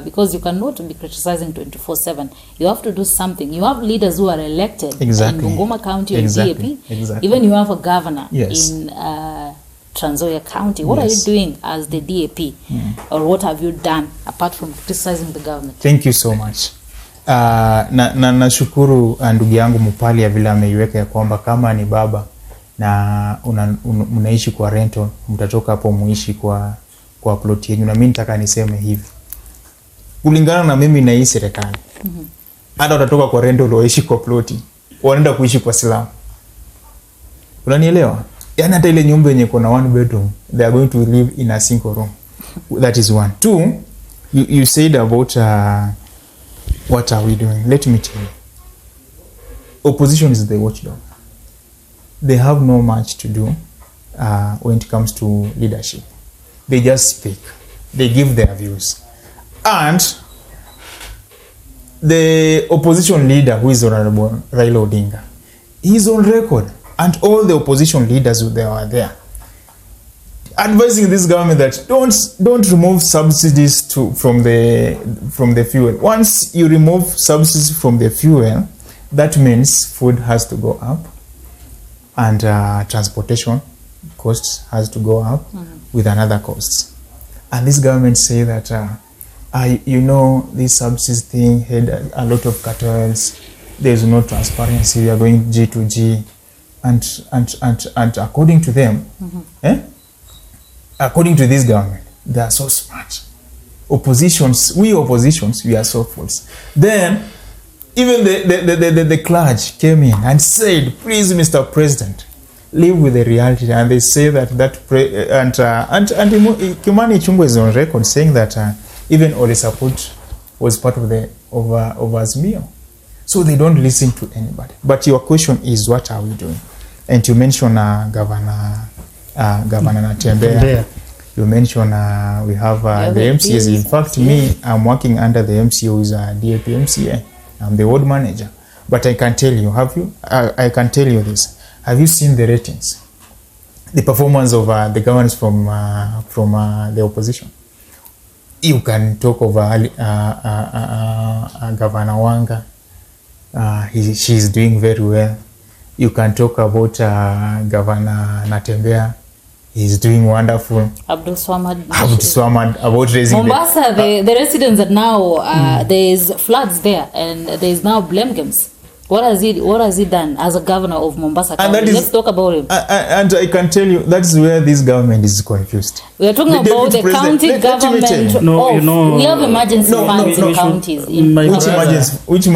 Because you cannot be criticizing 24/7. You have to do something. You have leaders who are elected Exactly. in Bungoma County or Exactly. DAP. Exactly. Even you have a governor Yes. in Trans Nzoia County. What are you Yes. doing as the DAP? Or what have you done apart from criticizing the government? Thank you so much. Nashukuru ndugu yangu Mupalia vile ameiweka ya kwamba kama ni baba na unaishi kwa rental, mtatoka hapo muishi kwa plot yenu. Na mimi nitaka niseme hivi, kulingana na mimi na hii serikali, hata utatoka kwa rental uishi kwa plot, unaenda kuishi kwa slum. Unanielewa? Yaani hata ile nyumba yenye kuna 1 bedroom, they are going to live in a single room. That is 1. 2, you said about what are we doing? Let me tell you. Opposition is the watchdog. They have no much to do when it comes to leadership. They just speak. They give their views. And the opposition leader, who is Honorable Raila Odinga, he is on record. And all the opposition leaders who they were there, advising this government that don't remove subsidies from the fuel. Once you remove subsidies from the fuel, that means food has to go up, and transportation costs has to go up with another costs. And this government say that this subsidies thing had a lot of cartels. There is no transparency. We are going G to G. And according to them, according to this government, they are so smart. We oppositions, we are so fools. Then, even the clergy came in and said, "Please, Mr. President, live with the reality." And they say and Kimani Ichung'wah is on record saying that even Ole Support was part of Azimio. So they don't listen to anybody. But your question is, what are we doing? And you mentioned Governor Natembea. You mentioned we have the MCAs. In fact, me, I'm working under the MCA who is a DAP MCA. I'm the ward manager. But I can tell you, I can tell you this. Have you seen the ratings? The performance of the governors from the opposition? You can talk of Governor Wanga. She's doing very well. You can talk about Governor Natembea. He's doing wonderful. Abdul Swamad about raising Mombasa, the residents are now there's floods there, and there's now blame games. What has he done as a governor of Mombasa County? Let's talk about him. And I can tell you, that's where this government is confused. We are talking about the county government. We have emergency funds in counties. Which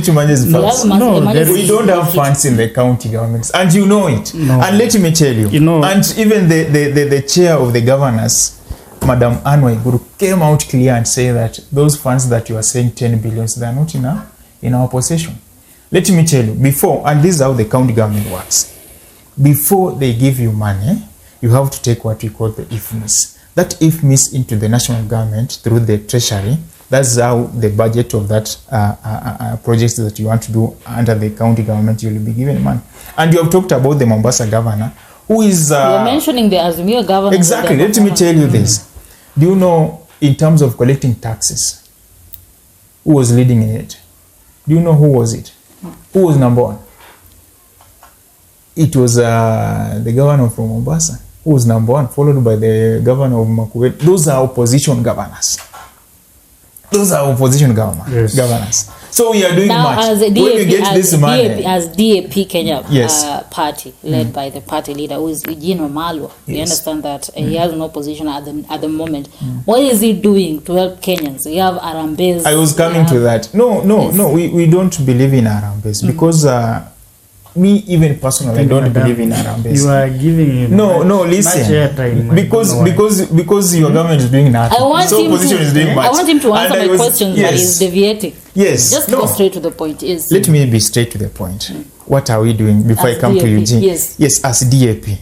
emergency funds? We don't have funds in the county governments, and you know it. And let me tell you, and even the chair of the governors, Madam Anwar Guru, came out clear and say that those funds that you are saying 10 billion, they are not in our possession. Let me tell you, before, and this is how the county government works, before they give you money, you have to take what we call the IFMIS. That IFMIS into the national government through the treasury That's how the budget of that projects that you want to do under the county government, you'll be given money. And you have talked about the Mombasa governor, who is... You're mentioning the Azimio governor. Exactly. Let me tell you this. Do you know, in terms of collecting taxes, who was leading it? Do you know who was it? Who was number one? It was the governor from Mombasa, who was number one, followed by the governor of Makueni. Those are opposition governors. Governors. So we are doing now, much. As DAP, when we get this money, as DAP Kenya yes. party, led by the party leader, who is Eugene Wamalwa, we understand that he has no position at the moment. What is he doing to help Kenyans? We have Arambes. I was coming to that. No, we don't believe in Arambes because me, even personally, I don't believe in Arambes. You are giving him listen. Because your government is doing nothing. Opposition is doing much. I want him to answer my questions, but he's deviating. Yes. Just go straight to the point. Yes. Let me be straight to the point. What are we doing before I come DAP, to Eugene? Yes, as DAP.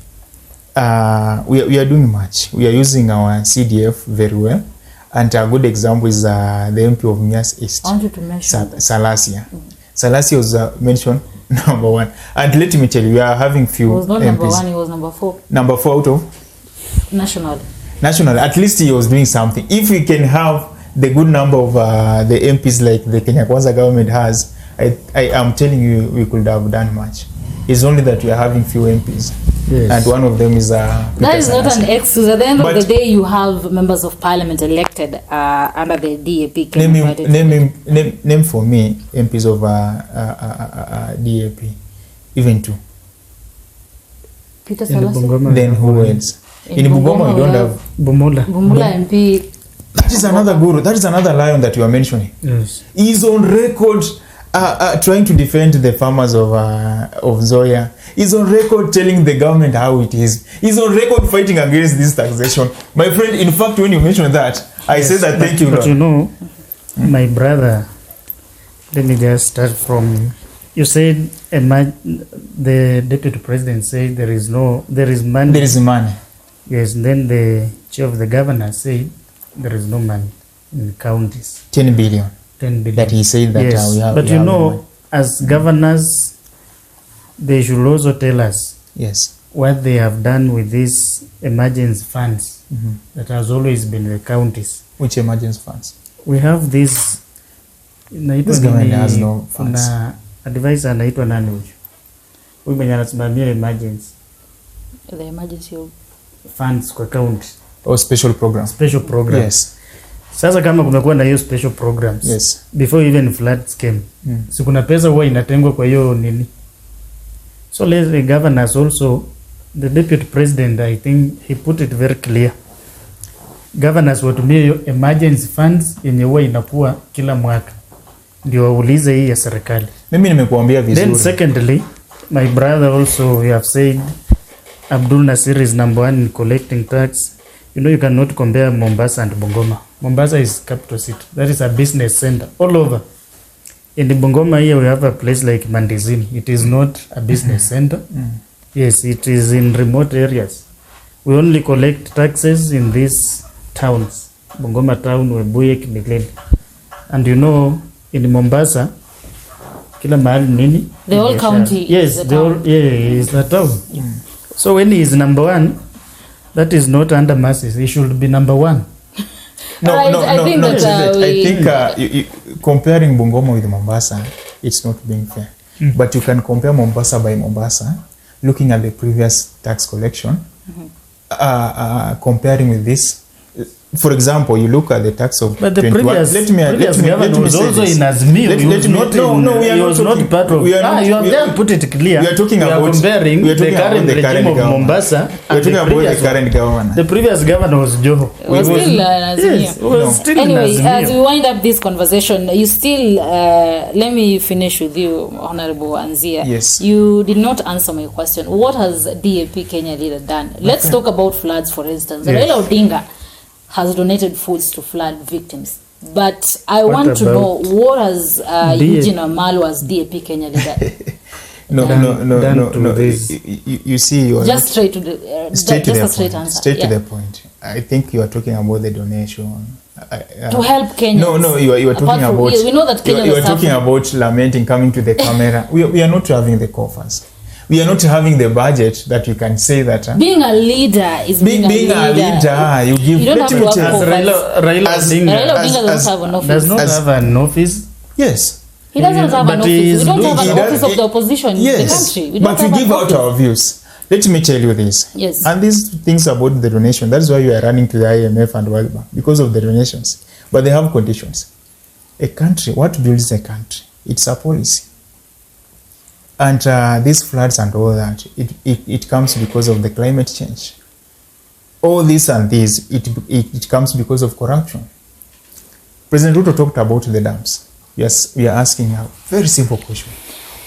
We are doing much. We are using our CDF very well. And a good example is the MP of Mias East. I want you to mention Salasia. Salasia was mentioned number one. And let me tell you, we are having few He was not MPs. number one, he was number 4. Number 4 out of? National. At least he was doing something. If we can have the good number of the MPs like the Kenya Kwanza government has, I am telling you, we could have done much. It's only that we are having few MPs. Yes. And one of them is that is not an excuse. At the end of the day, you have members of parliament elected under the DAP. Name for me MPs of DAP, even 2. Peter Salasya. Then who else? In Bungoma, we don't have Bumula MP. That is another guru. That is another lion that you are mentioning. Yes. He's on record trying to defend the farmers of Zoya. He's on record telling the government how it is. He's on record fighting against this taxation. My friend, in fact, when you mentioned that, I said that thank you. But you know, my brother, let me just start from, you said the deputy president said there is money. There is money. Yes, and then the chair of the governor said there is no money in counties. 10 billion. 10 billion. That he said that yes. we have. But you know, as governors, they should also tell us what they have done with these emergency funds that has always been the counties. Which emergency funds? We have this. This government has no funds. Kuna advisor anaitwa nani huyu? Huyu mwenye anasimamia emergency. The emergency funds kwa county. Or special program. Special program. Yes. Sasa kama kumekuwa na hiyo special programs. Before even floods came. Si kuna pesa huwa inatengwa kwa hiyo nini? So let the governors also, the deputy president, I think he put it very clear. Governors watumie hiyo emergency funds yenye huwa inakuwa kila mwaka. Ndio waulize hii ya serikali. Mimi nimekuambia vizuri. Then secondly, my brother also, you have said Abdul Nasir is number 1 in collecting tax. You know, you cannot compare Mombasa and Bungoma. Mombasa is capital city. That is a business center all over. In the Bungoma here, we have a place like Mandizini. It is not a business center. Yes, it is in remote areas. We only collect taxes in these towns. Bungoma town, Webuye, Kimilili. And you know, in Mombasa, kila mahali nini? The whole county. Yes, the whole, is the town. So when he is number 1, that is not under masses. He should be number 1. I think comparing Bungoma with Mombasa, it's not being fair. But you can compare Mombasa by Mombasa, looking at the previous tax collection, comparing with this. For example, you look at the tax of but the 21. Previous government was also in Azimio. He was not part of. You have put it clear. We are talking about comparing the current regime of Mombasa and the current governor. The previous governor was Joho. Was still Azimio. Yes, was still anyway, Azimio. as we wind up this conversation, you still let me finish with you, Honorable Anzia. Yes. You did not answer my question. What has DAP Kenya leader done? Let's talk about floods, for instance. Raila Odinga has donated foods to flood victims. But I want to know, what has Eugene Wamalwa as DAP Kenya leader? to this. You see, you are Just straight to the straight to just the a straight point. answer. Straight to the point. I think you are talking about the donation. To help Kenyans. No, you are talking Apart from- about. we know that Kenyans you are are talking suffering. about lamenting, coming to the camera. We are not having the coffers. We are not having the budget that you can say that. Being a leader is being a leader, you give. You don't let have me to tell work you. for Raila As- Odinga Raila Odinga doesn't as- have an office. does not as- have an office. Yes. He doesn't have but an office. he is We don't doing- have He an does- office of the opposition in the country. We don't but we have an give out office. our views. Let me tell you this. Yes. And these things about the donation, that's why you are running to the IMF and World Bank, because of the donations. But they have conditions. A country, what builds a country? It's a policy. And these floods and all that, it comes because of the climate change. All this and this, it comes because of corruption. President Ruto talked about the dams. Yes, we are asking a very simple question.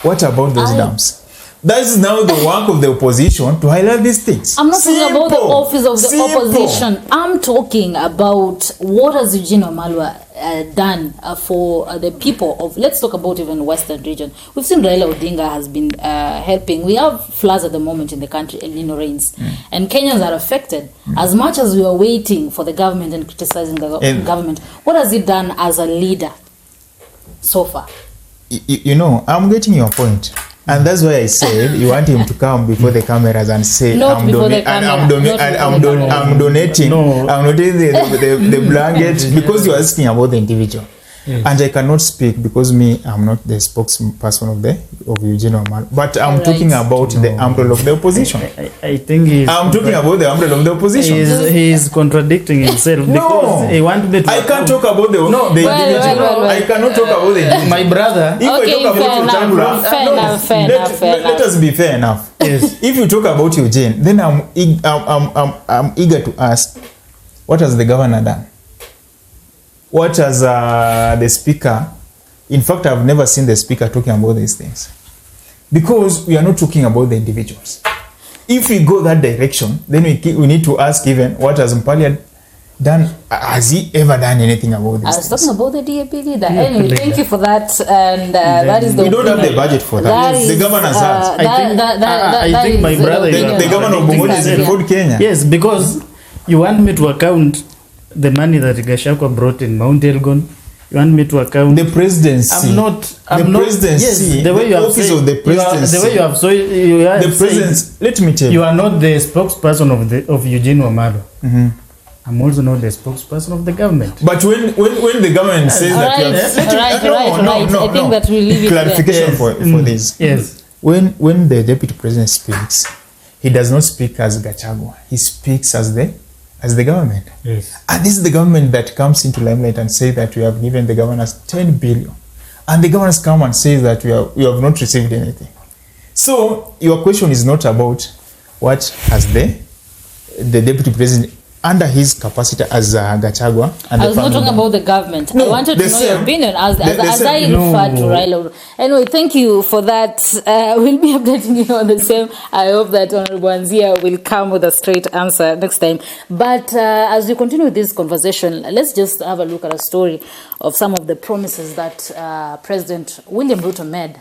What about those dams? That is now the work of the opposition to highlight these things. I'm not talking about the Simple. office of the Simple. opposition. I'm talking about what has Eugene Wamalwa done for the people of, let's talk about even Western region. We've seen Raila Odinga has been helping. We have floods at the moment in the country, El Nino rains, and Kenyans are affected. As much as we are waiting for the government and criticizing the government, what has he done as a leader so far? You know, I'm getting your point. And that's why I said you want him to come before the cameras and say, Not before the camera. I'm donating the blanket because you're asking about the individual. Yes. And I cannot speak because I'm not the spokesperson of Eugene Wamalwa. But I'm talking about the umbrella of the opposition. I think I'm talking about the umbrella of the opposition. He's contradicting himself because he wants me to. I can't talk about the individual. I cannot talk about the individual. My brother. If I talk about fair enough. Let us be fair enough. Yes. If you talk about Eugene, then I'm eager to ask, what has the governor done? What has the speaker? In fact, I've never seen the speaker talking about these things, because we are not talking about the individuals. If we go that direction, then we need to ask even what has Mpalia done. Has he ever done anything about this? I was talking about the DAP leader. Anyway, thank you for that. And that is the. We don't have the budget for that. The governor has. I think my brother. The governor of Bungoma is in Kenya. Yes, because you want me to account the money that Gachagua brought in Mount Elgon. You want me to account the presidency? I'm not. Presidency. Yes, the way you have office of the presidency. The way you have the presidency. Let me tell you. You are not the spokesperson of Eugene Wamalwa. Mm-hmm. I'm also not the spokesperson of the government. But when the government says that you have I think that we leave it clarification there. for this. Yes. When the deputy president speaks, he does not speak as Gachagua. He speaks as the government. Yes. And this is the government that comes into limelight and say that we have given the governors 10 billion. And the governors come and say that we have not received anything. So your question is not about what has the deputy president under his capacity as Gachagua. And I was not talking about the government. I wanted to know your opinion as I referred to Raila. Anyway, thank you for that. We'll be updating you on the same. I hope that Honorable Anzia will come with a straight answer next time. But as we continue this conversation, let's just have a look at a story of some of the promises that President William Ruto made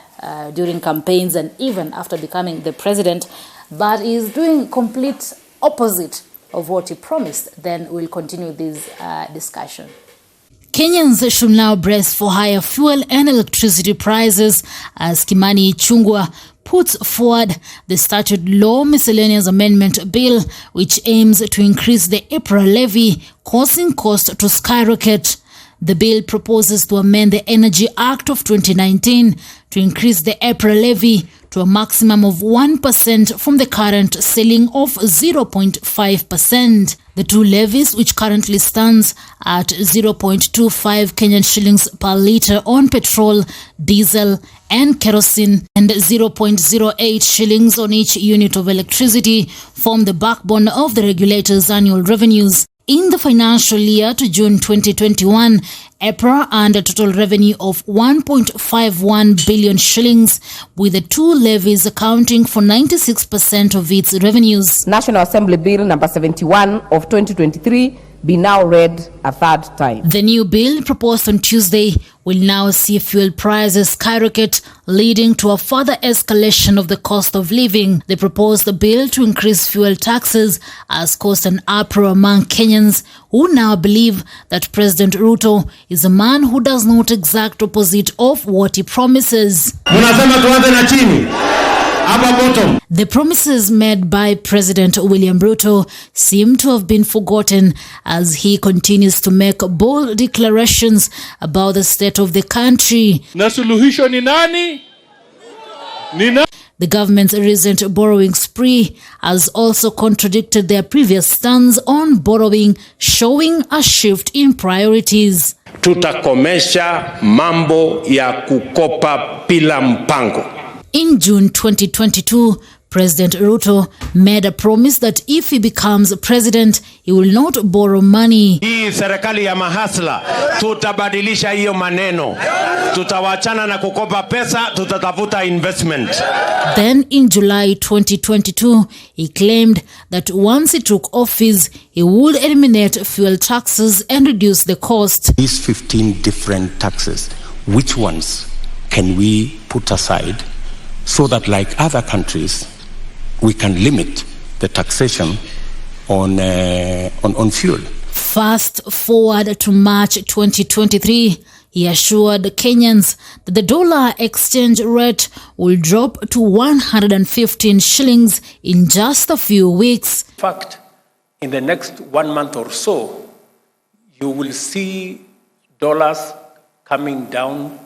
during campaigns and even after becoming the president, but is doing complete opposite of what he promised. Then we'll continue this discussion. Kenyans should now brace for higher fuel and electricity prices as Kimani Ichung'wah puts forward the Statute Law Miscellaneous Amendment Bill, which aims to increase the April levy, causing costs to skyrocket. The bill proposes to amend the Energy Act of 2019 to increase the April levy to a maximum of 1% from the current ceiling of 0.5%. The two levies, which currently stands at 0.25 Kenyan shillings per litre on petrol, diesel and kerosene, and 0.08 shillings on each unit of electricity, form the backbone of the regulator's annual revenues. In the financial year to June 2021, EPRA earned a total revenue of 1.51 billion shillings, with the two levies accounting for 96% of its revenues. National Assembly Bill number 71 of 2023 be now read a third time. The new bill proposed on Tuesday will now see fuel prices skyrocket, leading to a further escalation of the cost of living. The proposed bill to increase fuel taxes has caused an uproar among Kenyans who now believe that President Ruto is a man who does not exact opposite of what he promises. The promises made by President William Ruto seem to have been forgotten as he continues to make bold declarations about the state of the country. Na suluhisho ni nani? The government's recent borrowing spree has also contradicted their previous stance on borrowing, showing a shift in priorities. Tutakomesha mambo ya kukopa bila mpango. In June 2022, President Ruto made a promise that if he becomes president, he will not borrow money. Hii serikali ya mahasla, tutabadilisha hiyo maneno. Tutawachana na kukopa pesa, tutatafuta investment. Then in July 2022, he claimed that once he took office, he would eliminate fuel taxes and reduce the cost. These 15 different taxes, which ones can we put aside so that, like other countries, we can limit the taxation on fuel? Fast forward to March 2023, he assured Kenyans that the dollar exchange rate will drop to 115 shillings in just a few weeks. In fact, in the next 1 month or so, you will see dollars coming down,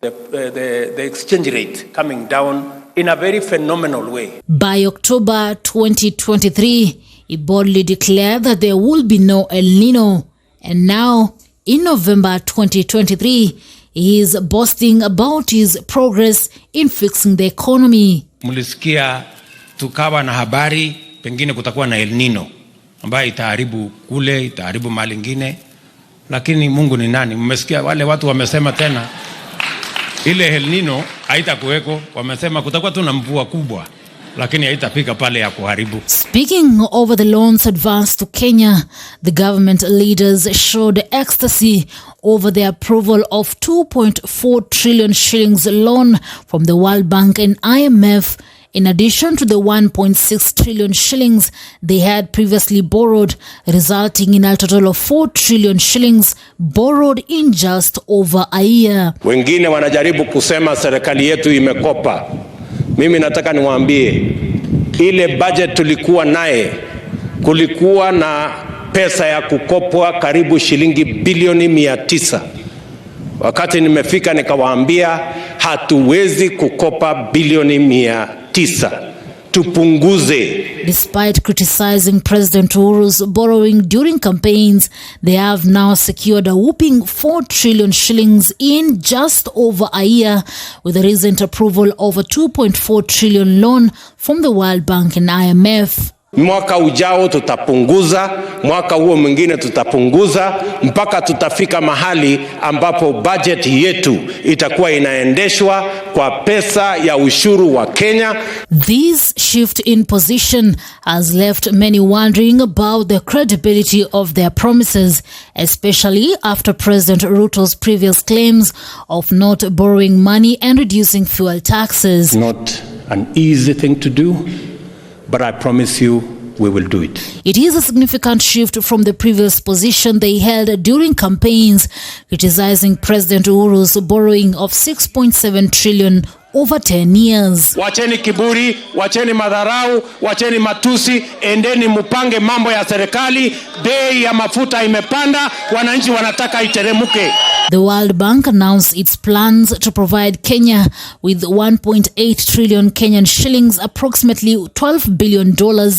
the exchange rate coming down in a very phenomenal way. By October 2023, he boldly declared that there will be no El Nino. And now, in November 2023, he is boasting about his progress in fixing the economy. Mulisikia tukawa na habari pengine kutakuwa na El Nino ambayo itaharibu kule, itaharibu mali ingine. Lakini Mungu ni nani? Mmesikia wale watu wamesema tena ile El Nino haitakuweko, wamesema kutakuwa tu na mvua kubwa lakini haitafika pale ya kuharibu. Speaking over the loans advanced to Kenya, the government leaders showed ecstasy over the approval of 2.4 trillion shillings loan from the World Bank and IMF, in addition to the 1.6 trillion shillings they had previously borrowed, resulting in a total of 4 trillion shillings borrowed in just over a year. Wengine wanajaribu kusema serikali yetu imekopa. Mimi nataka niwaambie, ile budget tulikuwa naye, kulikuwa na pesa ya kukopwa karibu shilingi bilioni 900. Wakati nimefika nikawaambia hatuwezi kukopa bilioni 900. Tupunguze. Despite criticizing President Uhuru's borrowing during campaigns, they have now secured a whopping 4 trillion shillings in just over a year, with the recent approval of a 2.4 trillion loan from the World Bank and IMF. Mwaka ujao tutapunguza, mwaka huo mwingine tutapunguza, mpaka tutafika mahali ambapo budget yetu itakuwa inaendeshwa kwa pesa ya ushuru wa Kenya. This shift in position has left many wondering about the credibility of their promises, especially after President Ruto's previous claims of not borrowing money and reducing fuel taxes. Not an easy thing to do, but I promise you we will do it. It is a significant shift from the previous position they held during campaigns, criticizing President Uhuru's borrowing of 6.7 trillion over 10 years. Wacheni kiburi, wacheni madharau, wacheni matusi, endeni mupange mambo ya serikali. Bei ya mafuta imepanda, wananchi wanataka iteremuke. The World Bank announced its plans to provide Kenya with 1.8 trillion Kenyan shillings, approximately $12 billion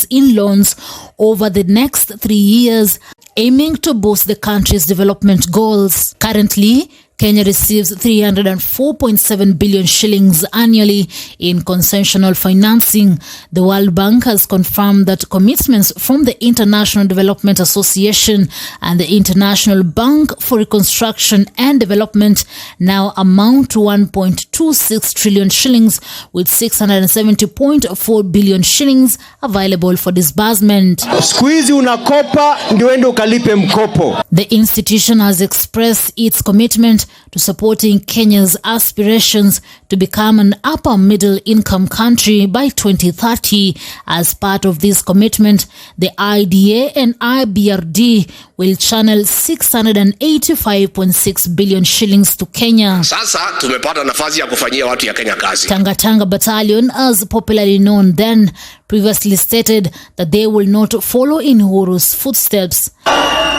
in loans over the next 3 years, aiming to boost the country's development goals. Currently, Kenya receives 304.7 billion shillings annually in concessional financing. The World Bank has confirmed that commitments from the International Development Association and the International Bank for Reconstruction and Development now amount to 1.26 trillion shillings, with 670.4 billion shillings available for disbursement. Squeeze unakopa ndio ende ukalipe mkopo. The institution has expressed its commitment to supporting Kenya's aspirations to become an upper middle income country by 2030. As part of this commitment, the IDA and IBRD will channel 685.6 billion shillings to Kenya. Sasa tumepata nafasi ya kufanyia watu ya Kenya kazi. Tanga Battalion, as popularly known then, previously stated that they will not follow in Uhuru's footsteps.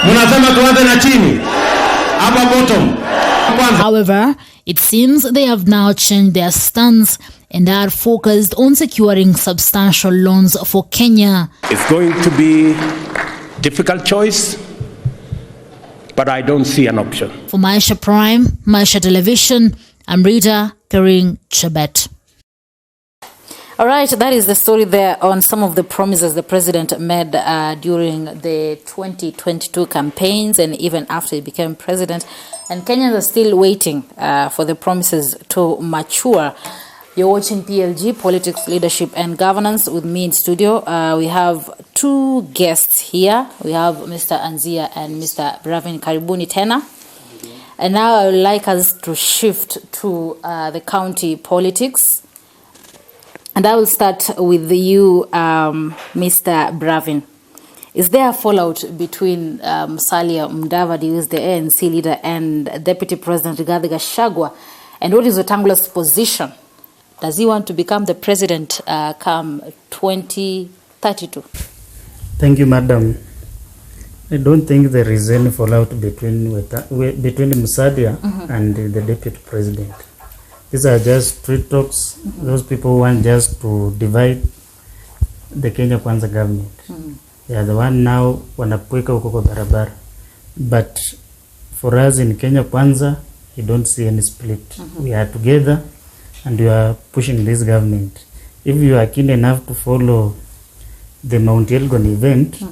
Munasema tuanze na chini. Hapa bottom. However, it seems they have now changed their stance and are focused on securing substantial loans for Kenya. It's going to be a difficult choice, but I don't see an option. For Maisha Prime, Maisha Television, I'm Rita Kering Chebet. All right, that is the story there on some of the promises the president made during the 2022 campaigns and even after he became president. And Kenyans are still waiting for the promises to mature. You're watching PLG, Politics, Leadership and Governance, with me in studio. We have two guests here. We have Mr. Anzia and Mr. Bravin. Karibuni tena. And now I would like us to shift to the county politics. And I will start with you, Mr. Bravin. Is there a fallout between Musalia Mudavadi, who is the ANC leader, and Deputy President Rigathi Gachagua? And what is Wetangulla's position? Does he want to become the president come 2032? Thank you, Madam. I don't think there is any fallout between Musalia and the Deputy President. These are just street talks. Those people want just to divide the Kenya Kwanza government. They are the one now wanapueka huko kwa barabara. But for us in Kenya Kwanza, we don't see any split. We are together and we are pushing this government. If you are keen enough to follow the Mount Elgon event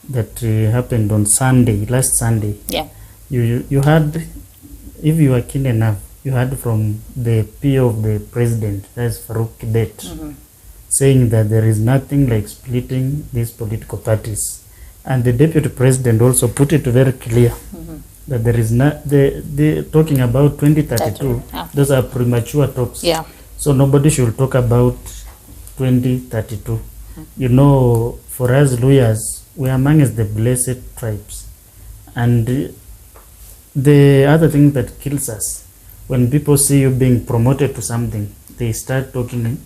that happened on Sunday, last Sunday, you had, if you are keen enough, you heard from the PO of the president, that's Farouk Kibet, saying that there is nothing like splitting these political parties. And the deputy president also put it very clear that there is not, the talking about 2032, those are premature talks. So nobody should talk about 2032. You know, for us Luhyas, we are amongst the blessed tribes. And the other thing that kills us, when people see you being promoted to something, they start talking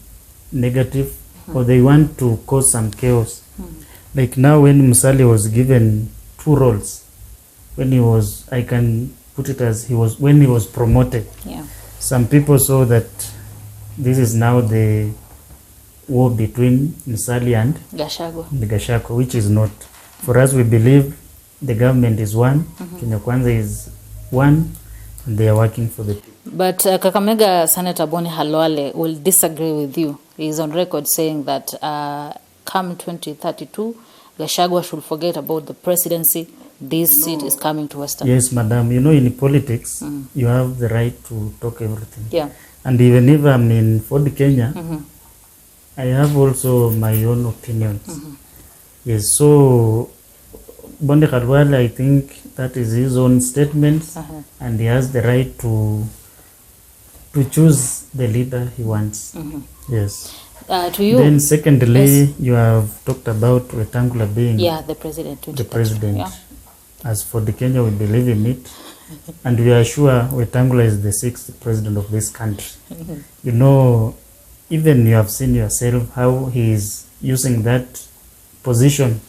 negative or they want to cause some chaos. Like now when Musalia was given 2 roles, when he was, I can put it as when he was promoted, some people saw that this is now the war between Musalia and Gachagua, which is not. For us, we believe the government is one, Kenya Kwanza is one, and they are working for the people. But Kakamega Senator Boni Halwale will disagree with you. He is on record saying that come 2032, Gachagua should forget about the presidency. This seat is coming to Western. Yes, madam. You know, in politics, you have the right to talk everything. Yeah. And even if I'm in Ford, Kenya, I have also my own opinions. Yes, so Boni Halwale, I think that is his own statements, and he has the right to choose the leader he wants. Yes. To you. Then secondly, you have talked about Wetangulla being the president. The president. As for the Kenya, we believe in it, and we are sure Wetangulla is the 6th president of this country. You know, even you have seen yourself how he is using that position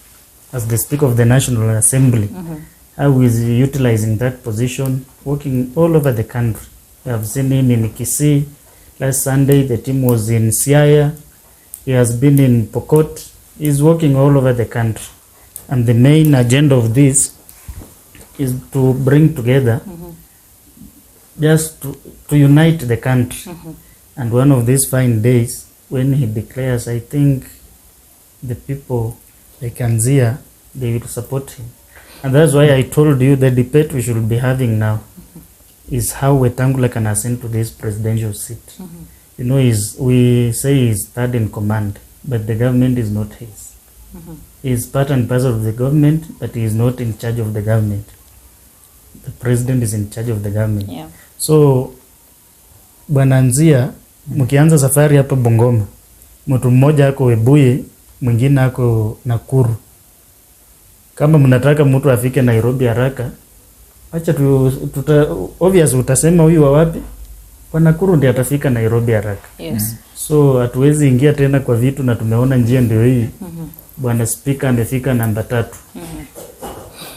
as the Speaker of the National Assembly. How is he utilizing that position, working all over the country. We have seen him in Kisii. Last Sunday, the team was in Siaya. He has been in Pokot. He's working all over the country. And the main agenda of this is to bring together just to unite the country. And one of these fine days, when he declares, I think the people, like Anzia, they will support him. And that's why I told you the debate we should be having now is how Wetangulla can ascend to this presidential seat. You know, we say he's third in command, but the government is not his. He's part and parcel of the government, but he is not in charge of the government. The president is in charge of the government. Yeah. So Bwana Nzia, mkianza safari hapa Bungoma, mtu mmoja ako Webuye, mwingine ako Nakuru. Kama mnataka mtu afike Nairobi haraka, acha obvious utasema huyu wa wapi? Kwa Nakuru ndiye atafika Nairobi haraka. Yes. So hatuwezi ingia tena kwa vitu na tumeona njia ndio hii. Bwana Speaker amefika namba 3.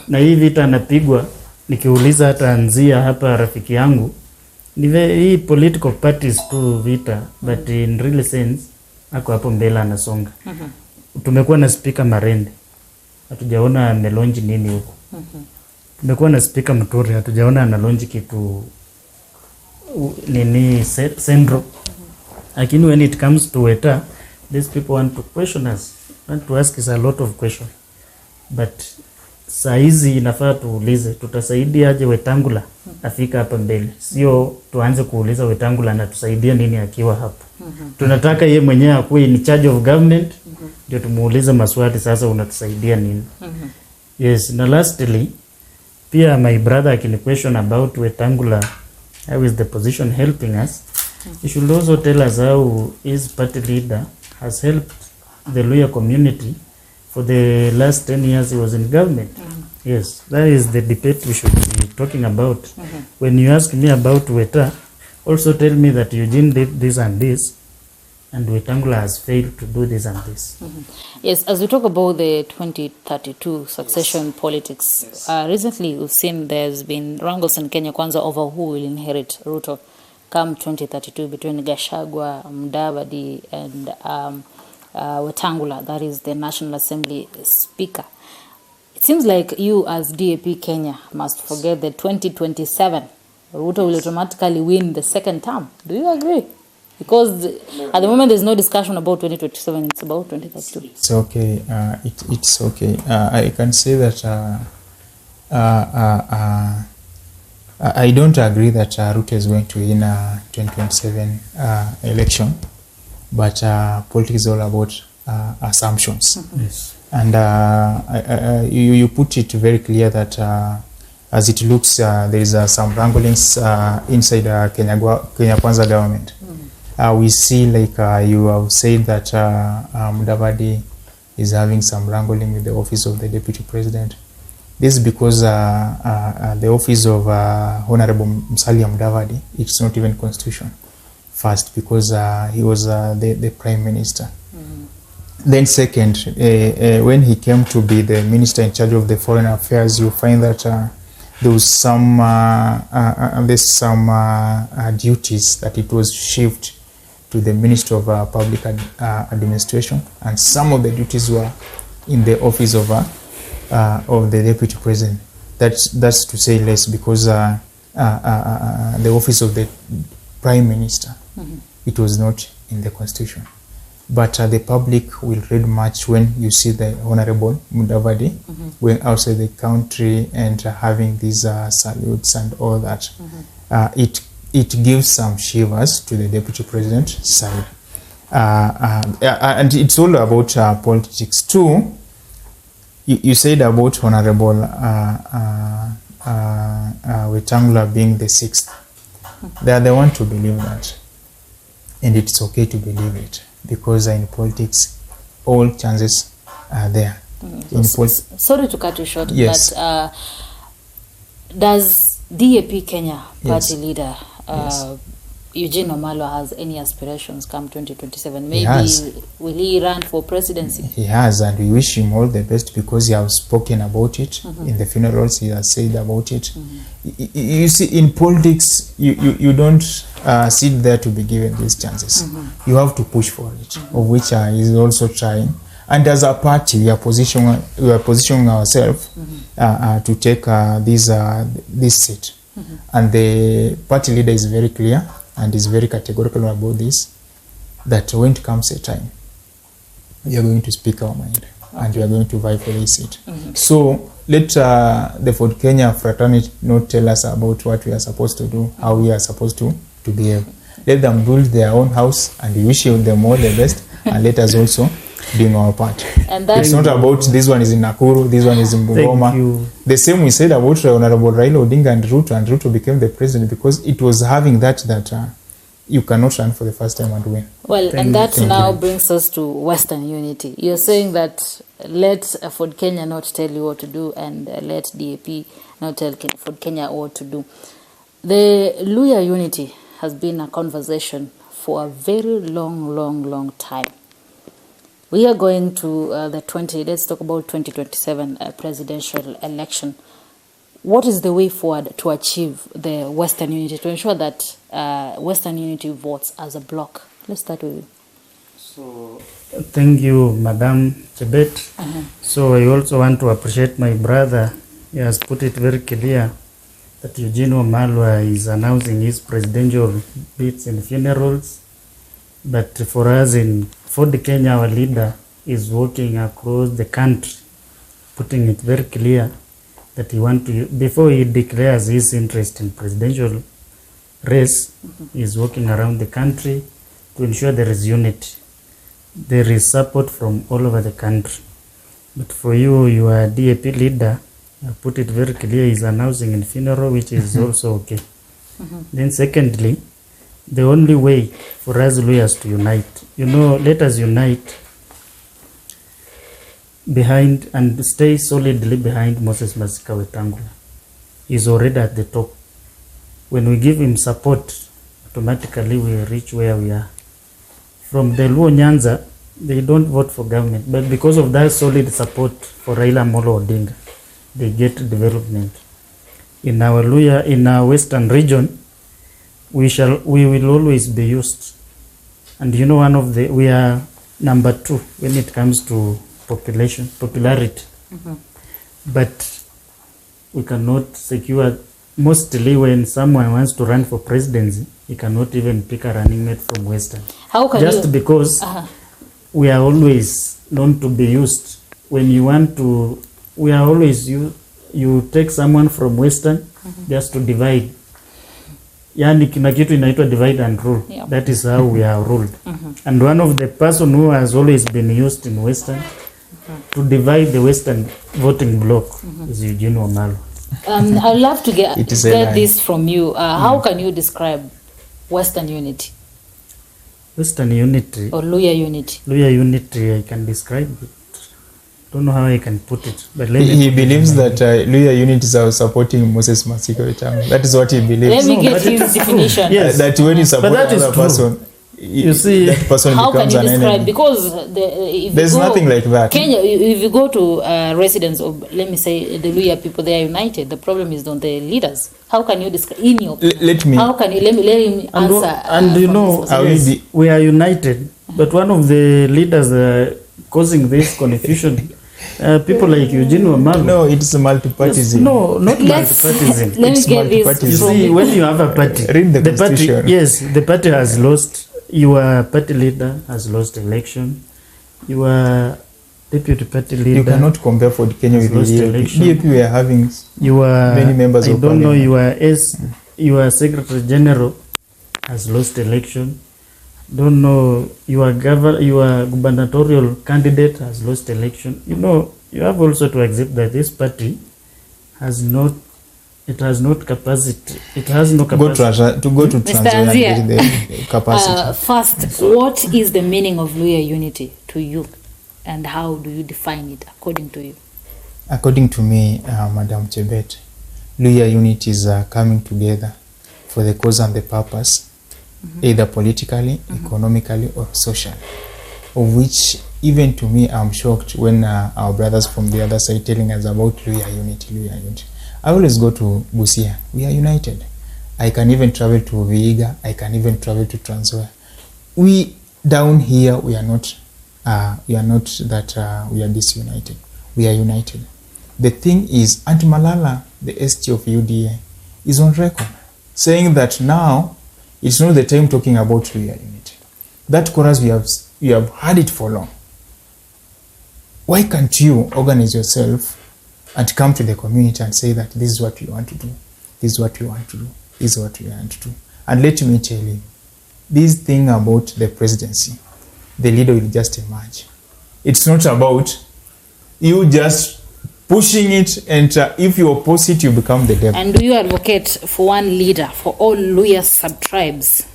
Na hii vita anapigwa, nikiuliza hata Anzia hapa rafiki yangu, ni hii political parties tu vita, but in real sense ako hapo mbele anasonga. Tumekuwa na Speaker Marende, hatujaona amelonji nini huko. Tumekuwa na Speaker Muturi, hatujaona analonji kitu nini central. Lakini when it comes to Weta, these people want to question us, want to ask us a lot of questions. But saa hizi inafaa tuulize, tutasaidia aje Wetangulla afika hapa mbele. Sio tuanze kuuliza Wetangulla anatusaidia nini akiwa hapa. Tunataka yeye mwenyewe akuwe in charge of government, ndio tumuulize maswali sasa unatusaidia nini. Yes, na lastly, pia my brother akini question about Wetangulla, how is the position helping us? You should also tell us how his party leader has helped the Luhya community for the last 10 years he was in government. Yes, that is the debate we should be talking about. When you ask me about Weta, also tell me that Eugene did this and this, and Wetangulla has failed to do this and this. Yes, as we talk about the 2032 succession politics, recently we've seen there's been wrangles in Kenya Kwanza over who will inherit Ruto come 2032 between Gachagua, Mudavadi and Wetangulla, that is the National Assembly Speaker. It seems like you as DAP Kenya must forget that 2027 Ruto will automatically win the second term. Do you agree? Because at the moment there's no discussion about 2027, it's about 2032. It's okay. It's okay. I can say that I don't agree that Ruto is going to win a 2027 election, but politics is all about assumptions. Yes. And you put it very clear that as it looks, there is some wranglings inside Kenya Kwanza government. We see, like you have said, that Mudavadi is having some wrangling with the office of the deputy president. This is because the office of Honorable Musalia Mudavadi, it's not even constitution. First, because he was the prime minister. Then second, when he came to be the minister in charge of the foreign affairs, you find that there was some duties that it was shifted to the Minister of Public Administration, and some of the duties were in the office of the deputy president. That's to say less, because the office of the prime minister, it was not in the constitution. But the public will read much when you see the Honorable Mudavadi going outside the country and having these salutes and all that. It gives some shivers to the deputy president side. And it's all about politics too. You said about Honorable Wetangulla being the 6th. They are the one to believe that. And it's okay to believe it, because in politics, all chances are there. Sorry to cut you short, yes. but does DAP Kenya party leader Eugene Wamalwa has any aspirations come 2027? Maybe will he run for presidency? He has, and we wish him all the best, because he has spoken about it in the funerals. He has said about it. You see, in politics, you don't sit there to be given these chances. You have to push for it, of which he is also trying. And as a party, we are positioning ourselves to take this seat. And the party leader is very clear and is very categorical about this, that when it comes a time, we are going to speak our mind and we are going to vie for this seat. So let the Ford Kenya fraternity not tell us about what we are supposed to do, how we are supposed to behave. Let them build their own house, and we wish them all the best, and let us also doing our part. And that's it's not about this one is in Nakuru, this one is in Bungoma. The same we said about Honorable Raila Odinga and Ruto became the president because it was having that you cannot run for the first time and win. Well, and that now brings us to Western unity. You're saying that let Ford Kenya not tell you what to do, and let DAP not tell Ford Kenya what to do. The Luhya unity has been a conversation for a very long time. We are going to let's talk about 2027 presidential election. What is the way forward to achieve the Western unity, to ensure that Western unity votes as a bloc? Let's start with you. So, thank you, Madam Chebet. So I also want to appreciate my brother. He has put it very clear that Eugene Wamalwa is announcing his presidential bids and funerals. But for us in Ford Kenya, our leader is working across the country, putting it very clear that he want to, before he declares his interest in presidential race, he is working around the country to ensure there is unity. There is support from all over the country. But for you, your DAP leader, I put it very clear, is announcing in funeral, which is also okay. Then secondly, the only way for us lawyers to unite, let us unite behind and stay solidly behind Moses Speaker Wetangulla. He's already at the top. When we give him support, automatically we reach where we are. From the Luo Nyanza, they don't vote for government, but because of that solid support for Raila Amolo Odinga, they get development. In our Luhya, in our western region, we will always be used. And we are number 2 when it comes to popularity. But we cannot secure, mostly when someone wants to run for presidency, he cannot even pick a running mate from Western. How can Just because we are always known to be used. When you want to, we are always you take someone from Western just to divide. Yani kuna kitu inaitwa divide and rule. Yeah. That is how we are ruled. And one of the person who has always been used in Western to divide the Western voting bloc is Eugene Wamalwa. I'd love to get this from you. How can you describe Western unity? Western unity or Luhya unity? Luhya unity, I can describe it. Don't know how I can put it, but he believes that Luhya unities are supporting Moses Speaker Wetangulla. That is what he believes. Let me get his definition. Yes, that when you support another person, you see, that person how becomes can you describe? enemy. Because there's nothing like that. Kenya, if you go to residents of, let me say, the Luhya people, they are united. The problem is not the leaders. How can you describe in your? How can you let him answer? And we are united, but one of the leaders causing this confusion. People like Eugene Wamalwa. No, it's multipartism. No, not multipartism. Let me get this. You see, when you have a party, read the constitution. Party, yes, the party has lost. Your party leader has lost election. Your deputy party leader. You cannot compare Ford Kenya with the DAP. We are having many members of parliament. I don't know, your secretary general has lost election. Don't know, your gubernatorial candidate has lost election. You have also to accept that this party has no capacity. It has no capacity to go to Tanzania and get the capacity. First, what is the meaning of Luhya unity to you, and how do you define it according to you? According to me, Madam Chebet, Luhya unity is coming together for the cause and the purpose, either politically, economically, or socially, of which, even to me, I'm shocked when our brothers from the other side telling us about Luhya unity. I always go to Busia. We are united. I can even travel to Vihiga. I can even travel to Trans Nzoia. We down here, we are not that we are disunited. We are united. The thing is, Aunt Malala, the ST of UDA, is on record saying that now it's not the time talking about Luhya unity. That chorus we have had it for long. Why can't you organize yourself and come to the community and say that this is what we want to do, this is what we want to do, this is what we want to do? And let me tell you, this thing about the presidency, the leader will just emerge. It's not about you just pushing it, and if you oppose it, you become the devil. And do you advocate for one leader for all Luhya sub-tribes?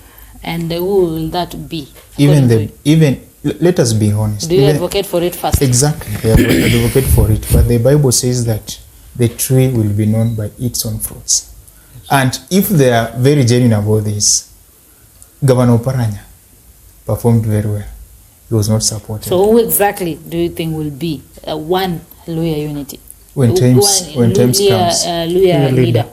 And who will that be? Let us be honest. Do you advocate for it first? Exactly, I advocate for it. But the Bible says that the tree will be known by its own fruits. And if they are very genuine about this, Governor Oparanya performed very well. He was not supported. So who exactly do you think will be one Luhya unity? When times comes. Luhya leader.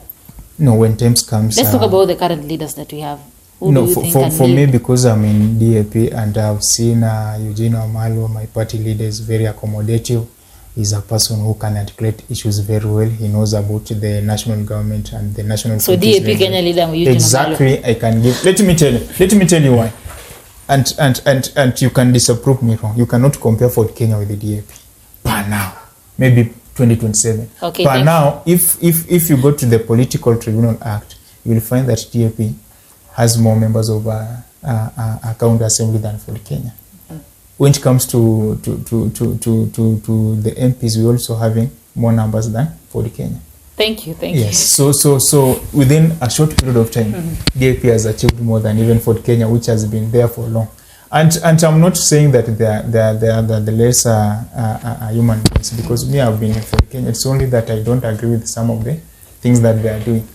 No, when times comes. Let's talk about the current leaders that we have. For me, because I'm in DAP and I've seen Eugene Wamalwa, my party leader, is very accommodative. He's a person who can articulate issues very well. He knows about the national government and the national. So DAP Kenya leader Eugene exactly. Wamalwa. I can give. Let me tell you why. And you can disapprove me wrong. You cannot compare Ford Kenya with the DAP. Per now, maybe 2027. Okay. Per now, if you go to the Political Tribunal Act, you will find that DAP has more members of a county assembly than Ford Kenya. When it comes to the MPs, we also having more numbers than Ford Kenya. Thank you. Yes. So within a short period of time, DAP has achieved more than even Ford Kenya, which has been there for long. And I'm not saying that they are the lesser human beings, because me, I've been in Ford Kenya. It's only that I don't agree with some of the things that they are doing.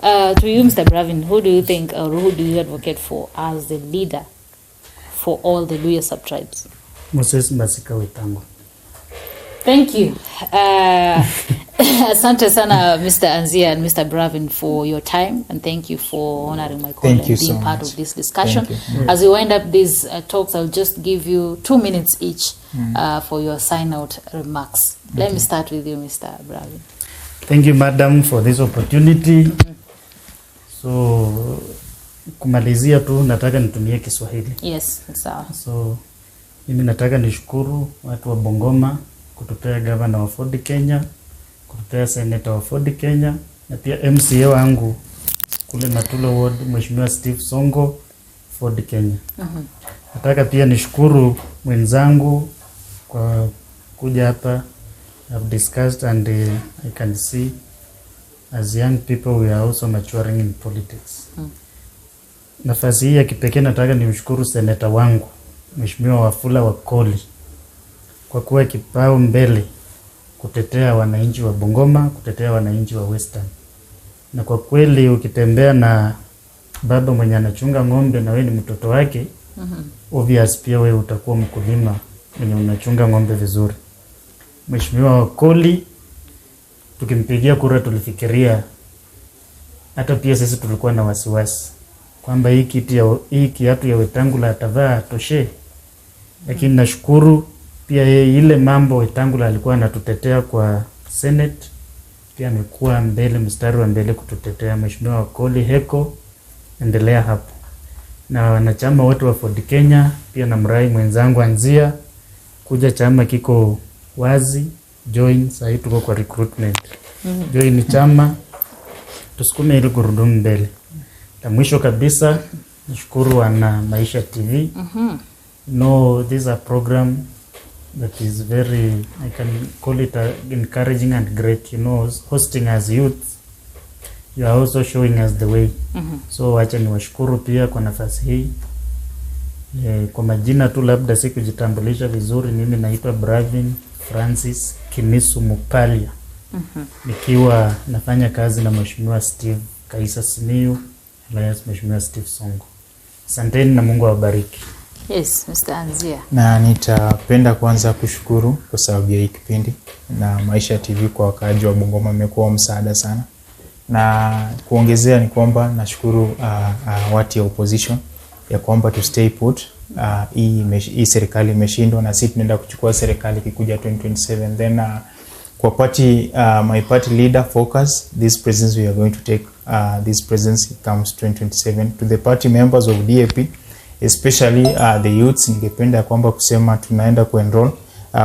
To you, Mr. Bravin, who do you think, or who do you advocate for as the leader for all the Luhya sub-tribes? Moses Speaker Wetangulla. Thank you. Asante sana, Mr. Anzia and Mr. Bravin, for your time, and thank you for honoring my call and being part of this discussion. As we wind up these talks, I'll just give you 2 minutes each for your sign-out remarks. Let me start with you, Mr. Bravin. Thank you, Madam, for this opportunity. So, kumalizia tu nataka nitumie Kiswahili. Yes, sawa. So, mimi nataka nishukuru watu wa Bungoma kutupea governor wa Ford Kenya, kutupea senator wa Ford Kenya, na pia MCA wangu kule Matulo Ward, Mheshimiwa Steve Songo, Ford Kenya. Nataka pia nishukuru mwenzangu kwa kuja hapa. I've discussed and I can see as young people we are also maturing in politics. Nafasi hii ya kipekee nataka nimshukuru seneta wangu Mheshimiwa Wafula Wakoli kwa kuwa kipao mbele kutetea wananchi wa Bungoma, kutetea wananchi wa Western. Na kwa kweli ukitembea na baba mwenye anachunga ng'ombe na wewe ni mtoto wake, obvious pia wewe utakuwa mkulima mwenye unachunga ng'ombe vizuri. Mheshimiwa Wakoli, tukimpigia kura tulifikiria, hata pia sisi tulikuwa na wasiwasi kwamba hii kiatu ya Wetangulla atavaa toshe, lakini nashukuru pia ile mambo Wetangulla alikuwa anatutetea kwa Senate, pia amekuwa mstari wa mbele kututetea. Mheshimiwa Wakoli, heko, endelea hapo. Na wanachama wote wa Ford Kenya, pia na mrai mwenzangu Anzia, kuja chama kiko wazi, join, sasa tuko kwa recruitment. Join chama, tusukume ile gurudumu mbele. Na mwisho kabisa, nashukuru wana Maisha TV. No, this is a program that is very, I can call it encouraging and great. You know, hosting as youth, you are also showing us the way. So wacha niwashukuru pia kwa nafasi hii. Kwa majina tu labda sikujitambulisha vizuri, mimi naitwa Bravin Francis Kimisu Mupalia. Nikiwa nafanya kazi na Mheshimiwa Steve Kaisa Simiyu, alias Mheshimiwa Steve Songo. Asanteni na Mungu awabariki. Yes, Mr. Anzia. Na nitapenda kwanza kushukuru kwa sababu ya hii kipindi, na Maisha TV kwa wakaaji wa Bungoma imekuwa msaada sana. Na kuongezea ni kwamba nashukuru watu ya opposition ya kwamba to stay put. Hii serikali imeshindwa na sisi tunaenda kuchukua serikali kikuja 2027. Then Kwa party, my party leader focus, this presidency we are going to take, this presidency comes 2027. To the party members of DAP, especially the youths, ningependa kwamba kusema tunaenda kuenroll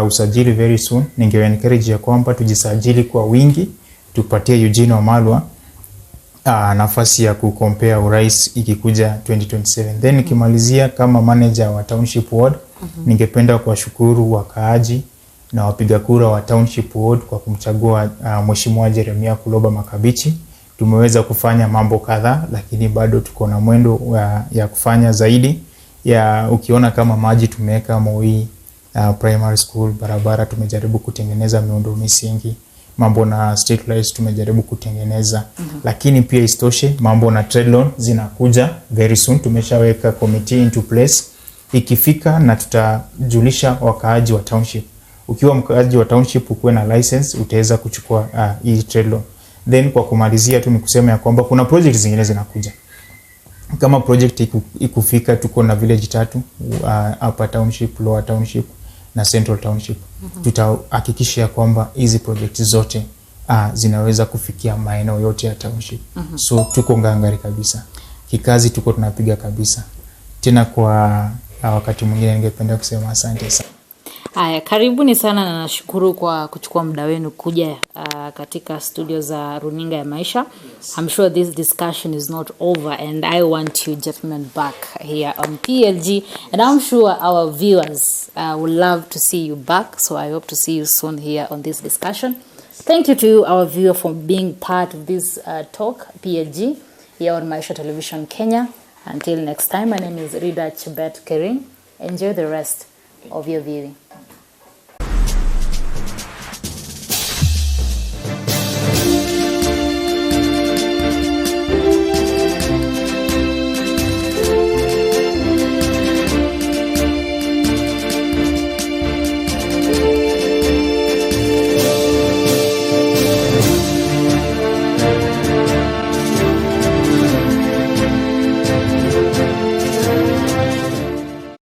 usajili very soon. Ninge-encourage ya kwamba tujisajili kwa wingi, tupatie Eugene Wamalwa nafasi ya kukompea urais ikikuja 2027. Then nikimalizia kama manager wa township ward, ningependa kuwashukuru wakaaji na wapiga kura wa township ward kwa kumchagua Mheshimiwa Jeremia Kuloba Makabichi. Tumeweza kufanya mambo kadhaa, lakini bado tuko na mwendo ya kufanya zaidi. Ukiona kama maji tumeweka Moi primary school, barabara tumejaribu kutengeneza miundo misingi, mambo na street lights tumejaribu kutengeneza. Lakini pia istoshe, mambo na trade loan zinakuja very soon. Tumeshaweka committee into place, ikifika na tutajulisha wakaaji wa township. Ukiwa mkaaji wa township ukuwe na license, utaweza kuchukua hii trade loan. Then kwa kumalizia tu ni kusema ya kwamba kuna project zingine zinakuja. Kama project ikufika, tuko na village 3, upper township, lower township na central township. Tutahakikisha kwamba hizi project zote zinaweza kufikia maeneo yote ya township. So tuko ngangari kabisa. Kikazi tuko tunapiga kabisa. Tena kwa wakati mwingine ningependa kusema asante sana. Haya, karibuni sana na nashukuru kwa kuchukua muda wenu kuja katika studio za Runinga ya Maisha. I'm sure this discussion is not over and I want you gentlemen back here on PLG, and I'm sure our viewers would love to see you back, so I hope to see you soon here on this discussion. Thank you to our viewer for being part of this talk, PLG, here on Maisha Television Kenya. Until next time, my name is Rida Chebet Kering. Enjoy the rest of your viewing.